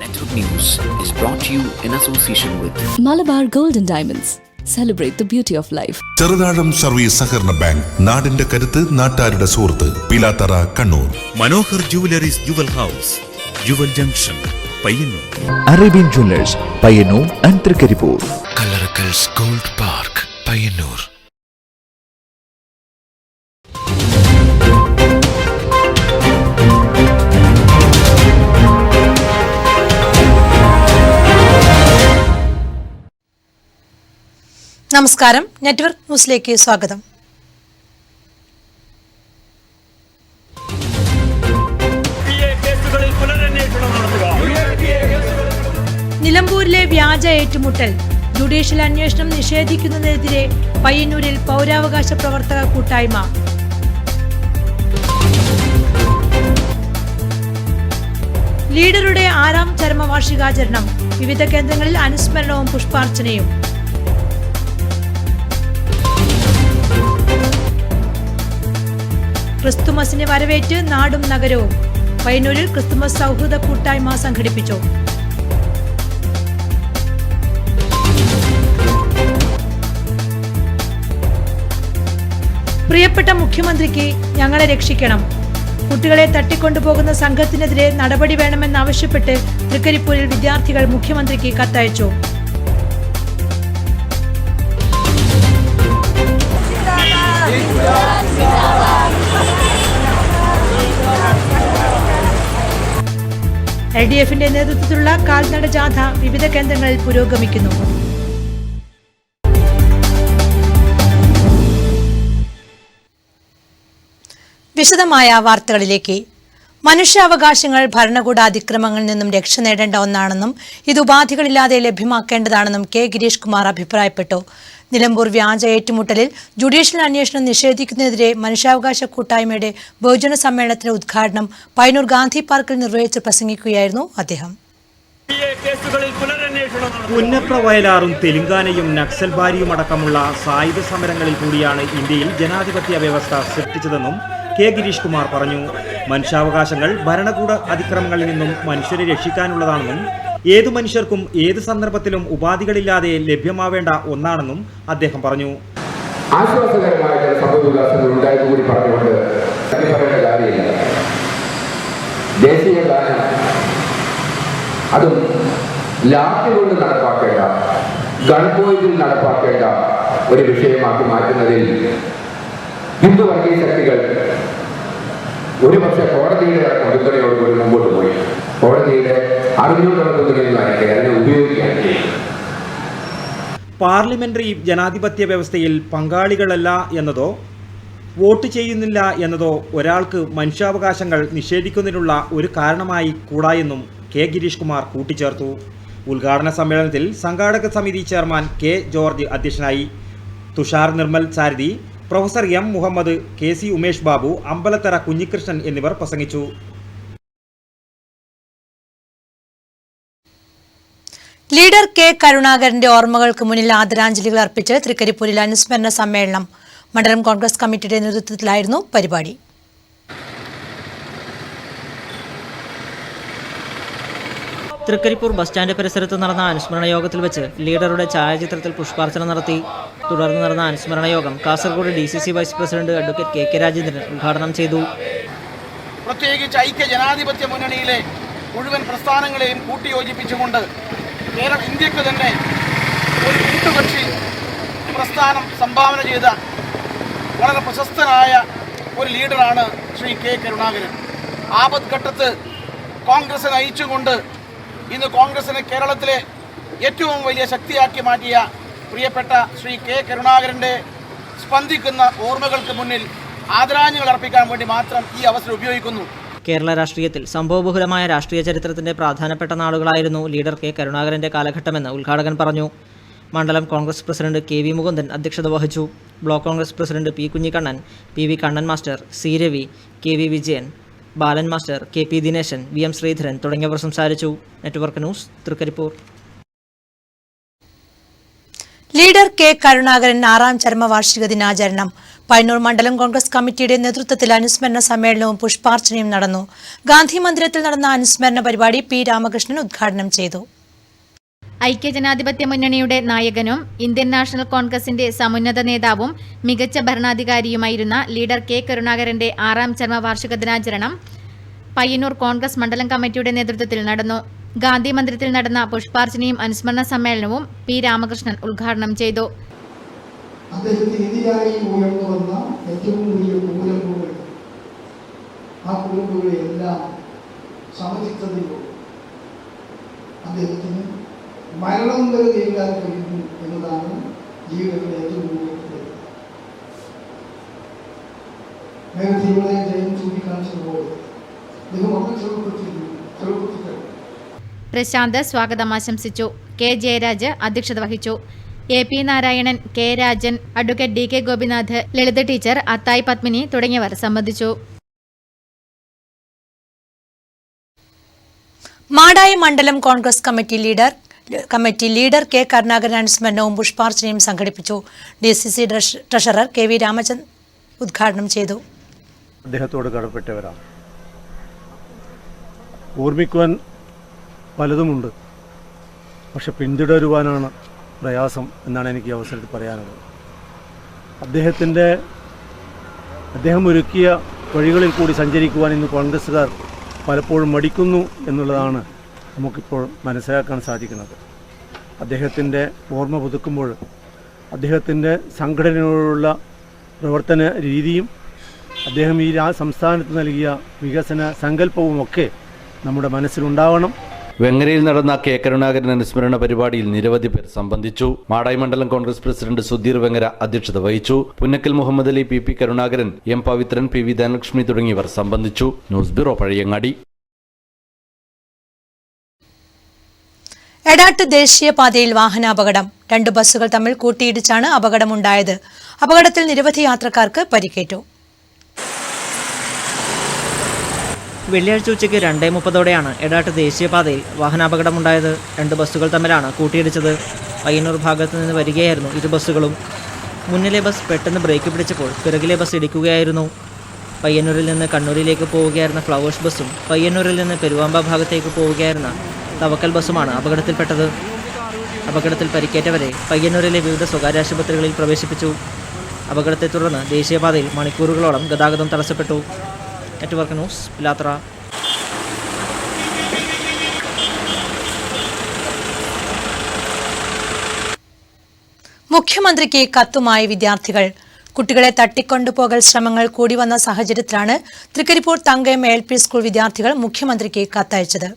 Network News is brought to you in association with Malabar Gold and Diamonds. Celebrate the beauty of life. Cheruthazham service സഹകരണ bank, നാടിന്റെ കരുത്ത്, നാട്ടാരുടെ സുഹൃത്ത്. Pilathara, Kannur. Manohar jewelleries jewel house, jewel junction, Payyanur. Arabian jewellers, Payyanur and Thrikaripur. Kallarakkals gold park, Payyanur. നമസ്കാരം, network ന്യൂസിലേക്ക് സ്വാഗതം. നിലമ്പൂരിലെ വ്യാജ ഏറ്റുമുട്ടൽ, ജുഡീഷ്യൽ അന്വേഷണം നിഷേധിക്കുന്നതിനെതിരെ പയ്യന്നൂരിൽ പൗരാവകാശ പ്രവർത്തക കൂട്ടായ്മ. ലീഡറുടെ 6ാം ചരമവാർഷികാചരണം, വിവിധ കേന്ദ്രങ്ങളിൽ അനുസ്മരണവും പുഷ്പാർച്ചനയും. ക്രിസ്തുമസിനെ വരവേറ്റ് നാടും നഗരവും. പയ്യന്നൂരിൽ ക്രിസ്തുമസ് സൗഹൃദ കൂട്ടായ്മ സംഘടിപ്പിച്ചു. പ്രിയപ്പെട്ട മുഖ്യമന്ത്രിക്ക് ഞങ്ങളെ രക്ഷിക്കണം, കുട്ടികളെ തട്ടിക്കൊണ്ടുപോകുന്ന സംഘത്തിനെതിരെ നടപടി വേണമെന്നാവശ്യപ്പെട്ട് തൃക്കരിപ്പൂരിൽ വിദ്യാർത്ഥികൾ മുഖ്യമന്ത്രിക്ക് കത്തയച്ചു. LDFന്റെ നേതൃത്വത്തിലുള്ള കാൽനട ജാഥ വിവിധ കേന്ദ്രങ്ങളിൽ പുരോഗമിക്കുന്നു. വിശദമായ വാർത്തകളിലേക്ക്. മനുഷ്യാവകാശങ്ങൾ ഭരണകൂട അതിക്രമങ്ങളിൽ നിന്നും രക്ഷ നേടേണ്ട ഒന്നാണെന്നും ഇത് ഉപാധികളില്ലാതെ ലഭ്യമാക്കേണ്ടതാണെന്നും കെ ഗിരീഷ് കുമാർ അഭിപ്രായപ്പെട്ടു. നിലമ്പൂർ വ്യാജ ഏറ്റുമുട്ടലിൽ ജുഡീഷ്യൽ അന്വേഷണം നിഷേധിക്കുന്നതിനെതിരെ മനുഷ്യാവകാശ കൂട്ടായ്മയുടെ ബഹുജന സമ്മേളനത്തിന്റെ ഉദ്ഘാടനം പയ്യന്നൂർ ഗാന്ധി പാർക്കിൽ നിർവഹിച്ച് പ്രസംഗിക്കുകയായിരുന്നു അദ്ദേഹം. പുന്നപ്ര വയലാറും തെലങ്കാനയും നക്സൽ ബാരിയും അടക്കമുള്ള സായുധ സമരങ്ങളിൽ കൂടിയാണ് ഇന്ത്യയിൽ ജനാധിപത്യ വ്യവസ്ഥ സൃഷ്ടിച്ചതെന്നും കെ ഗിരീഷ് കുമാർ പറഞ്ഞു. മനുഷ്യാവകാശങ്ങൾ ഭരണകൂട അതിക്രമങ്ങളിൽ നിന്നും മനുഷ്യരെ രക്ഷിക്കാനുള്ളതാണെന്നും ഏതു മനുഷ്യർക്കും ഏത് സന്ദർഭത്തിലും ഉപാധികളില്ലാതെ ലഭ്യമാവേണ്ട ഒന്നാണെന്നും അദ്ദേഹം പറഞ്ഞു. ആശ്വാസകരമായ ചില സംഭവവികാസങ്ങൾ ഉണ്ടായത് കൂടി പറഞ്ഞുകൊണ്ട് പറയേണ്ട കാര്യമില്ല. ദേശീയ ഗാനം അതും ലാത്തി കൊണ്ട് നടപ്പാക്കേണ്ട, ഗൺപോയിന്റിൽ നടപ്പാക്കേണ്ട ഒരു വിഷയമാക്കി മാറ്റുന്നതിൽ ഹിന്ദു വർഗീയ ശക്തികൾ ഒരുപക്ഷെ കോടതിയുടെ പിന്തുണയോടുകൂടി മുമ്പോട്ട് പോയി. കോടതിയുടെ അറിഞ്ഞുകൊണ്ടുള്ള പിന്തുണയൊന്നും അതിനെ ഉപയോഗിക്കാൻ. പാർലമെന്ററി ജനാധിപത്യ വ്യവസ്ഥയിൽ പങ്കാളികളല്ല എന്നതോ വോട്ട് ചെയ്യുന്നില്ല എന്നതോ ഒരാൾക്ക് മനുഷ്യാവകാശങ്ങൾ നിഷേധിക്കുന്നതിനുള്ള ഒരു കാരണമായി കൂടായെന്നും കെ ഗിരീഷ് കുമാർ കൂട്ടിച്ചേർത്തു. ഉദ്ഘാടന സമ്മേളനത്തിൽ സംഘാടക സമിതി ചെയർമാൻ കെ ജോർജ് അധ്യക്ഷനായി. Thushar Nirmal Sarathi, professor M Muhammad, K C Umesh Babu, Ambalathara Kunhikrishnan എന്നിവർ പ്രസംഗിച്ചു. ലീഡർ കെ കരുണാകരന്റെ ഓർമ്മകൾക്ക് മുന്നിൽ ആദരാഞ്ജലികൾ അർപ്പിച്ച് തൃക്കരിപ്പൂരിൽ അനുസ്മരണ സമ്മേളനം. മണ്ഡലം കോൺഗ്രസ് കമ്മിറ്റിയുടെ നേതൃത്വത്തിലായിരുന്നു പരിപാടി. തൃക്കരിപ്പൂർ ബസ് സ്റ്റാൻഡ് പരിസരത്ത് നടന്ന അനുസ്മരണ യോഗത്തിൽ വെച്ച് ലീഡറുടെ ഛായാചിത്രത്തിൽ പുഷ്പാർച്ചന നടത്തി. തുടർന്ന് നടന്ന അനുസ്മരണ യോഗം Kasaragod DCC vice president advocate K Rajendran ഉദ്ഘാടനം ചെയ്തു. പ്രത്യേകിച്ച് ഐക്യ ജനാധിപത്യ മുന്നണിയിലെ മുഴുവൻ പ്രസ്ഥാനങ്ങളെയും കൂട്ടിയോജിപ്പിച്ചുകൊണ്ട് ഇന്ത്യക്ക് തന്നെ ഒരു കൂട്ടുകക്ഷി പ്രസ്ഥാനം സംഭാവന ചെയ്ത വളരെ പ്രശസ്തനായ ഒരു ലീഡറാണ് ശ്രീ കെ കരുണാകരൻ. ആപത്ഘട്ടത്ത് കോൺഗ്രസ് നയിച്ചുകൊണ്ട് ഇന്ന് കോൺഗ്രസിനെ കേരളത്തിലെ ഏറ്റവും വലിയ ശക്തിയാക്കി മാറ്റിയ പ്രിയപ്പെട്ട ശ്രീ കെ കരുണാകരൻ്റെ സ്പന്ദിക്കുന്ന ഓർമ്മകൾക്ക് മുന്നിൽ ആദരാഞ്ജലികൾ അർപ്പിക്കാൻ വേണ്ടി മാത്രം ഈ അവസരം ഉപയോഗിക്കുന്നു. കേരള രാഷ്ട്രീയത്തിൽ സംഭവബഹുലമായ രാഷ്ട്രീയ ചരിത്രത്തിന്റെ പ്രധാനപ്പെട്ട നാളുകളായിരുന്നു ലീഡർ കെ കരുണാകരന്റെ കാലഘട്ടമെന്ന് ഉദ്ഘാടകൻ പറഞ്ഞു. മണ്ഡലം കോൺഗ്രസ് പ്രസിഡന്റ് KV മുകുന്ദൻ അധ്യക്ഷത വഹിച്ചു. Block Congress president P Kunhikannan, PV Kannan master, C Ravi, KV Vijayan, Balan master, KP Dineshan, VM Sreedharan തുടങ്ങിയവർ സംസാരിച്ചു. Network news, Thrikaripur. Leader K Karunakaran 6ാം ചരമവാർഷിക ദിനാചരണം പയ്യന്നൂർ മണ്ഡലം കോൺഗ്രസ് കമ്മിറ്റിയുടെ നേതൃത്വത്തിൽ അനുസ്മരണ സമ്മേളനവും പുഷ്പാർച്ചനയും നടന്നു. ഗാന്ധി മന്ദിരത്തിൽ നടന്ന അനുസ്മരണ പരിപാടി പി രാമകൃഷ്ണൻ ഉദ്ഘാടനം ചെയ്തു. ഐക്യജനാധിപത്യ മുന്നണിയുടെ നായകനും ഇന്ത്യൻ നാഷണൽ കോൺഗ്രസിന്റെ സമുന്നത നേതാവും മികച്ച ഭരണാധികാരിയുമായിരുന്ന ലീഡർ കെ കരുണാകരന്റെ 6ാം ചരമവാർഷിക ദിനാചരണം പയ്യന്നൂർ കോൺഗ്രസ് മണ്ഡലം കമ്മിറ്റിയുടെ നേതൃത്വത്തിൽ നടന്നു. ഗാന്ധി മന്ദിരത്തിൽ നടന്ന പുഷ്പാർച്ചനയും അനുസ്മരണ സമ്മേളനവും പി രാമകൃഷ്ണൻ ഉദ്ഘാടനം ചെയ്തു. അദ്ദേഹത്തിനെതിരായി ഉയർന്നു വന്ന ഏറ്റവും വലിയ കൂലമ്പുകൾ, ആ കൂലമ്പുകളെല്ലാം സമചിത്തതയോടെ അദ്ദേഹത്തിന് മരണം വരെ നേരിടാൻ കഴിയുന്നു എന്നതാണ് ജീവിതത്തിലെ ഏറ്റവും വലിയ നേരത്തെ ജയം ചൂണ്ടിക്കാണിച്ചതുപോലെ അദ്ദേഹം വളരെ ചെറുപ്പത്തിൽ പ്രശാന്ത് സ്വാഗതം ആശംസിച്ചു. കെ ജയരാജ് അധ്യക്ഷത വഹിച്ചു. A P Narayanan, K Rajan, advocate D K Gopinath, Lalitha teacher, Athayi Padmini തുടങ്ങിയവർ സംബന്ധിച്ചു. മാടായി മണ്ഡലം Congress committee leader K Karunakaran അനുസ്മരണവും പുഷ്പാർച്ചനയും സംഘടിപ്പിച്ചു. DCC treasurer K V Ramachandran ഉദ്ഘാടനം ചെയ്തു. അദ്ദേഹത്തോട് കടപ്പെട്ടവരാണ്. ഓർമ്മിക്കുവാൻ പലതുമുണ്ട്, പക്ഷെ പിന്തുടരുവാനാണ് പ്രയാസം എന്നാണ് എനിക്ക് ഈ അവസരത്തിൽ പറയാനുള്ളത്. അദ്ദേഹം ഒരുക്കിയ വഴികളിൽ കൂടി സഞ്ചരിക്കുവാൻ ഇന്ന് കോൺഗ്രസ്സുകാർ പലപ്പോഴും മടിക്കുന്നു എന്നുള്ളതാണ് നമുക്കിപ്പോൾ മനസ്സിലാക്കാൻ സാധിക്കുന്നത്. അദ്ദേഹത്തിൻ്റെ ഓർമ്മ പുതുക്കുമ്പോൾ അദ്ദേഹത്തിൻ്റെ സംഘടനയോടുള്ള പ്രവർത്തന രീതിയും അദ്ദേഹം ഈ സംസ്ഥാനത്ത് നൽകിയ വികസന സങ്കല്പവുമൊക്കെ നമ്മുടെ മനസ്സിലുണ്ടാവണം. വെങ്ങരയിൽ നടന്ന കെ കരുണാകരൻ അനുസ്മരണ പരിപാടിയിൽ നിരവധി പേർ സംബന്ധിച്ചു. മാടായി മണ്ഡലം കോൺഗ്രസ് പ്രസിഡന്റ് സുധീർ വെങ്ങര അധ്യക്ഷത വഹിച്ചു. Punnakkal Muhammad Ali, P Karunakaran, M Pavithran, P V Dhanalakshmi തുടങ്ങിയവർ സംബന്ധിച്ചു. News bureau, Pazhayangadi. എടാട്ട് ദേശീയപാതയിൽ വാഹനാപകടം. 2 ബസ്സുകൾ തമ്മിൽ കൂട്ടിയിടിച്ചാണ് അപകടമുണ്ടായത്. അപകടത്തിൽ നിരവധി യാത്രക്കാർക്ക് പരിക്കേറ്റു. വെള്ളിയാഴ്ച ഉച്ചയ്ക്ക് 2:30 എടാട്ട് ദേശീയപാതയിൽ വാഹനാപകടമുണ്ടായത്. 2 ബസ്സുകൾ തമ്മിലാണ് കൂട്ടിയിടിച്ചത്. പയ്യന്നൂർ ഭാഗത്തു നിന്ന് വരികയായിരുന്നു ഇരു ബസ്സുകളും. മുന്നിലെ ബസ് പെട്ടെന്ന് ബ്രേക്ക് പിടിച്ചപ്പോൾ പിറകിലെ ബസ് ഇടിക്കുകയായിരുന്നു. പയ്യന്നൂരിൽ നിന്ന് കണ്ണൂരിലേക്ക് പോവുകയായിരുന്ന ഫ്ലവേഴ്സ് ബസ്സും പയ്യന്നൂരിൽ നിന്ന് പെരുവാമ്പ ഭാഗത്തേക്ക് പോവുകയായിരുന്ന തവക്കൽ ബസ്സുമാണ് അപകടത്തിൽപ്പെട്ടത്. അപകടത്തിൽ പരിക്കേറ്റവരെ പയ്യന്നൂരിലെ വിവിധ സ്വകാര്യ ആശുപത്രികളിൽ പ്രവേശിപ്പിച്ചു. അപകടത്തെ തുടർന്ന് ദേശീയപാതയിൽ മണിക്കൂറുകളോളം ഗതാഗതം തടസ്സപ്പെട്ടു. Network news, Pilathara. മുഖ്യമന്ത്രിക്ക് കത്തുമായി വിദ്യാർത്ഥികൾ. കുട്ടികളെ തട്ടിക്കൊണ്ടുപോകൽ ശ്രമങ്ങൾ കൂടി വന്ന സാഹചര്യത്തിലാണ് തൃക്കരിപ്പൂർ തങ്കയം LP സ്കൂൾ വിദ്യാർത്ഥികൾ മുഖ്യമന്ത്രിക്ക് കത്തയച്ചത്.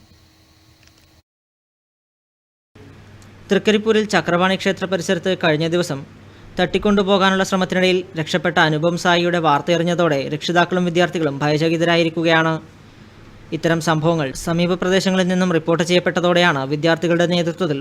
തൃക്കരിപ്പൂരിൽ ചക്രവാണി ക്ഷേത്ര പരിസരത്ത് കഴിഞ്ഞ ദിവസം തട്ടിക്കൊണ്ടുപോകാനുള്ള ശ്രമത്തിനിടയിൽ രക്ഷപ്പെട്ട അനുപം സായിയുടെ വാർത്തയറിഞ്ഞതോടെ രക്ഷിതാക്കളും വിദ്യാർത്ഥികളും ഭയചകിതരായിരിക്കുകയാണ്. ഇത്തരം സംഭവങ്ങൾ സമീപ പ്രദേശങ്ങളിൽ നിന്നും റിപ്പോർട്ട് ചെയ്യപ്പെട്ടതോടെയാണ് വിദ്യാർത്ഥികളുടെ നേതൃത്വത്തിൽ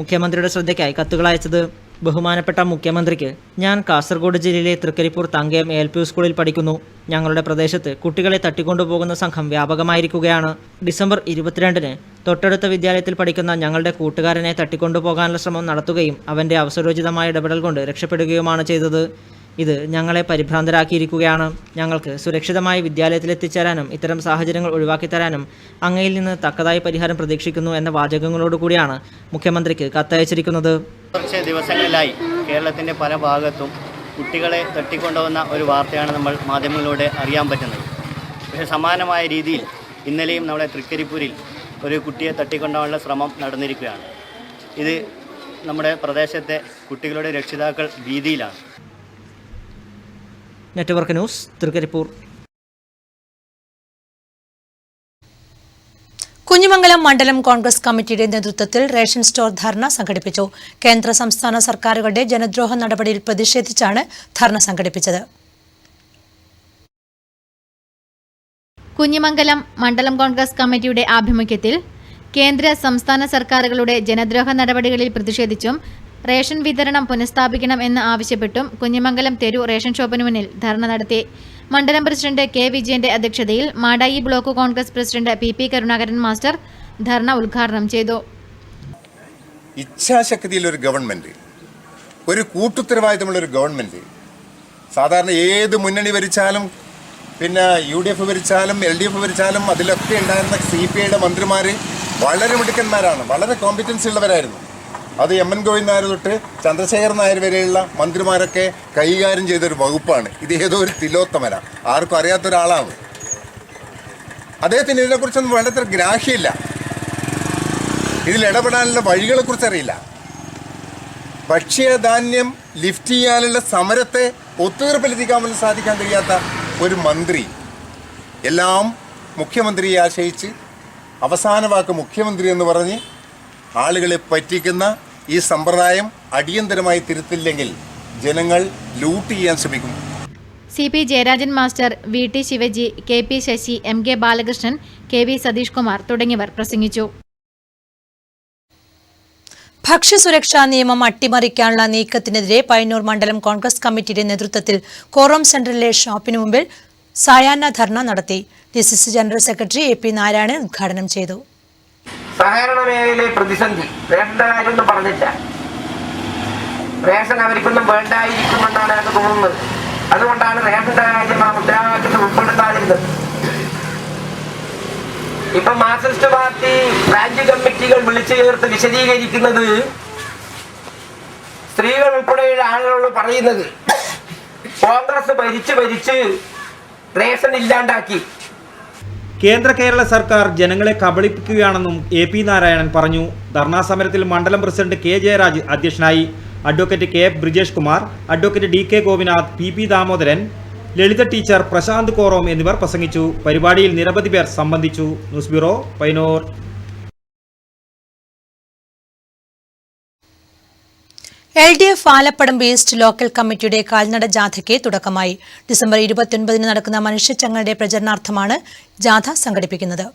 മുഖ്യമന്ത്രിയുടെ ശ്രദ്ധയ്ക്കായി കത്തുകൾ അയച്ചത്. ബഹുമാനപ്പെട്ട മുഖ്യമന്ത്രിക്ക്, ഞാൻ കാസർഗോഡ് ജില്ലയിലെ തൃക്കരിപ്പൂർ തങ്കയം LP സ്കൂളിൽ പഠിക്കുന്നു. ഞങ്ങളുടെ പ്രദേശത്ത് കുട്ടികളെ തട്ടിക്കൊണ്ടുപോകുന്ന സംഘം വ്യാപകമായിരിക്കുകയാണ്. ഡിസംബർ 22-ന് തൊട്ടടുത്ത വിദ്യാലയത്തിൽ പഠിക്കുന്ന ഞങ്ങളുടെ കൂട്ടുകാരനെ തട്ടിക്കൊണ്ടുപോകാനുള്ള ശ്രമം നടത്തുകയും അവൻ്റെ അവസരോചിതമായ ഇടപെടൽ കൊണ്ട് രക്ഷപ്പെടുകയുമാണ് ചെയ്തത്. ഇത് ഞങ്ങളെ പരിഭ്രാന്തരാക്കിയിരിക്കുകയാണ്. ഞങ്ങൾക്ക് സുരക്ഷിതമായി വിദ്യാലയത്തിലെത്തിച്ചേരാനും ഇത്തരം സാഹചര്യങ്ങൾ ഒഴിവാക്കിത്തരാനും അങ്ങയിൽ നിന്ന് തക്കതായ പരിഹാരം പ്രതീക്ഷിക്കുന്നു എന്ന വാചകങ്ങളോടുകൂടിയാണ് മുഖ്യമന്ത്രിക്ക് കത്തയച്ചിരിക്കുന്നത്. കുറച്ച് ദിവസങ്ങളിലായി കേരളത്തിൻ്റെ പല ഭാഗത്തും കുട്ടികളെ തട്ടിക്കൊണ്ടുപോകുന്ന ഒരു വാർത്തയാണ് നമ്മൾ മാധ്യമങ്ങളിലൂടെ അറിയാൻ പറ്റുന്നത്. പക്ഷേ സമാനമായ രീതിയിൽ ഇന്നലെയും നമ്മുടെ തൃക്കരിപ്പൂരിൽ ഒരു കുട്ടിയെ തട്ടിക്കൊണ്ടുപോകാനുള്ള ശ്രമം നടന്നിരിക്കുകയാണ്. ഇത് നമ്മുടെ പ്രദേശത്തെ കുട്ടികളുടെ രക്ഷിതാക്കൾ ഭീതിയിലാണ്. Network news, Thrikaripur. കുഞ്ഞിമംഗലം മണ്ഡലം കോൺഗ്രസ് കമ്മിറ്റിയുടെ നേതൃത്വത്തിൽ റേഷൻ സ്റ്റോർ ധർണ സംഘടിപ്പിച്ചു. കേന്ദ്ര സംസ്ഥാന സർക്കാരുകളുടെ ജനദ്രോഹ നടപടിയിൽ പ്രതിഷേധിച്ചാണ് ധർണ സംഘടിപ്പിച്ചത്. കുഞ്ഞിമംഗലം മണ്ഡലം കോൺഗ്രസ് കമ്മിറ്റിയുടെ ആഭിമുഖ്യത്തിൽ കേന്ദ്ര സംസ്ഥാന സർക്കാരുകളുടെ ജനദ്രോഹ നടപടികളിൽ പ്രതിഷേധിച്ചും റേഷൻ വിതരണം പുനഃസ്ഥാപിക്കണം എന്ന് ആവശ്യപ്പെട്ടും കുഞ്ഞിമംഗലം തെരു റേഷൻ ഷോപ്പിന് മുന്നിൽ ധർണ നടത്തി. മണ്ഡലം പ്രസിഡന്റ് കെ വിജയന്റെ അധ്യക്ഷതയിൽ Madayi block Congress president PP Karunakaran master dharna ഉദ്ഘാടനം ചെയ്തു. ഇച്ഛാശക്തിയുള്ളൊരു ഗവൺമെന്റ്, ഒരു കൂട്ടുത്തരവാദിത്തമുള്ളൊരു ഗവൺമെന്റ് സാധാരണ ഏത് മുന്നണി ഭരിച്ചാലും പിന്നെ UDF ഭരിച്ചാലും LDF ഭരിച്ചാലും അതിലൊക്കെ ഉണ്ടായിരുന്ന CPIയുടെ മന്ത്രിമാർ വളരെ മിടുക്കന്മാരാണ്, വളരെ കോമ്പിറ്റൻസി ഉള്ളവരായിരുന്നു. അത് MN ഗോവിന്ദ് നായർ തൊട്ട് ചന്ദ്രശേഖരൻ നായർ വരെയുള്ള മന്ത്രിമാരൊക്കെ കൈകാര്യം ചെയ്തൊരു വകുപ്പാണ്. ഇത് ഏതോ ഒരു തിലോത്തമന, ആർക്കും അറിയാത്തൊരാളാണ്. അദ്ദേഹത്തിന് ഇതിനെക്കുറിച്ചൊന്നും വേണ്ടത്ര ഗ്രാഹ്യമില്ല. ഇതിൽ ഇടപെടാനുള്ള വഴികളെക്കുറിച്ച് അറിയില്ല. ഭക്ഷ്യധാന്യം ലിഫ്റ്റ് ചെയ്യാനുള്ള സമരത്തെ ഒത്തുതീർപ്പിലെത്തിക്കാൻ പോലും സാധിക്കാൻ കഴിയാത്ത ഒരു മന്ത്രി, എല്ലാം മുഖ്യമന്ത്രിയെ ആശ്രയിച്ച് അവസാന വാക്ക് മുഖ്യമന്ത്രി എന്ന് പറഞ്ഞ് ആളുകളെ പറ്റിക്കുന്ന ഈ സമ്പ്രദായം അടിയന്തരമായി തിരുത്തില്ലെങ്കിൽ ജനങ്ങൾ ലൂട്ട് ചെയ്യാൻ ശ്രമിക്കും. CP Jayarajan master, VT Sivaji, KP Sasi, MK Balakrishnan, KV Satheesh Kumar തുടങ്ങിയവർ പ്രസംഗിച്ചു. ഭക്ഷ്യസുരക്ഷാ നിയമം അട്ടിമറിക്കാനുള്ള നീക്കത്തിനെതിരെ പയ്യന്നൂർ മണ്ഡലം കോൺഗ്രസ് കമ്മിറ്റിയുടെ നേതൃത്വത്തിൽ കോറം സെന്ററിലെ ഷോപ്പിന് മുമ്പിൽ സായാഹ്ന ധർണ നടത്തി. DCC general secretary AP Narayanan ഉദ്ഘാടനം ചെയ്തു. സഹകരണ മേഖലയിലെ പ്രതിസന്ധി വേണ്ട കാര്യമൊന്നും പറഞ്ഞില്ല. റേഷൻ അവർക്കൊന്നും വേണ്ടായിരിക്കുമെന്നാണ് എനിക്ക് തോന്നുന്നത്. അതുകൊണ്ടാണ് റേഷന്റെ കാര്യം ആ മുദ്രാവാക്യത്തിൽ ഉൾപ്പെടുത്താതിരുന്നത്. ഇപ്പൊ മാർക്സിസ്റ്റ് പാർട്ടി ബ്രാഞ്ച് കമ്മിറ്റികൾ വിളിച്ചു ചേർത്ത് വിശദീകരിക്കുന്നത്, സ്ത്രീകൾ ഉൾപ്പെടെയുള്ള ആളുകളോട് പറയുന്നത് കോൺഗ്രസ് ഭരിച്ച് റേഷൻ ഇല്ലാണ്ടാക്കി. കേരള സർക്കാർ ജനങ്ങളെ കബളിപ്പിക്കുകയാണെന്നും AP നാരായണൻ പറഞ്ഞു. ധർണാ സമരത്തിൽ മണ്ഡലം പ്രസിഡന്റ് K ജയരാജ് അധ്യക്ഷനായി. Advocate KF Brijesh Kumar, advocate DK Gopinath, PP Damodaran, Lalitha teacher, Prashanth Korom എന്നിവർ പ്രസംഗിച്ചു. പരിപാടിയിൽ നിരവധി പേർ സംബന്ധിച്ചു. News bureau, Payyanur. LDF Alappadamba east local കമ്മിറ്റിയുടെ കാൽനട ജാഥയ്ക്ക് തുടക്കമായി. ഡിസംബർ 29 നടക്കുന്ന മനുഷ്യച്ചങ്ങയുടെ പ്രചരണാർത്ഥമാണ് ജാഥ സംഘടിപ്പിക്കുന്നത്.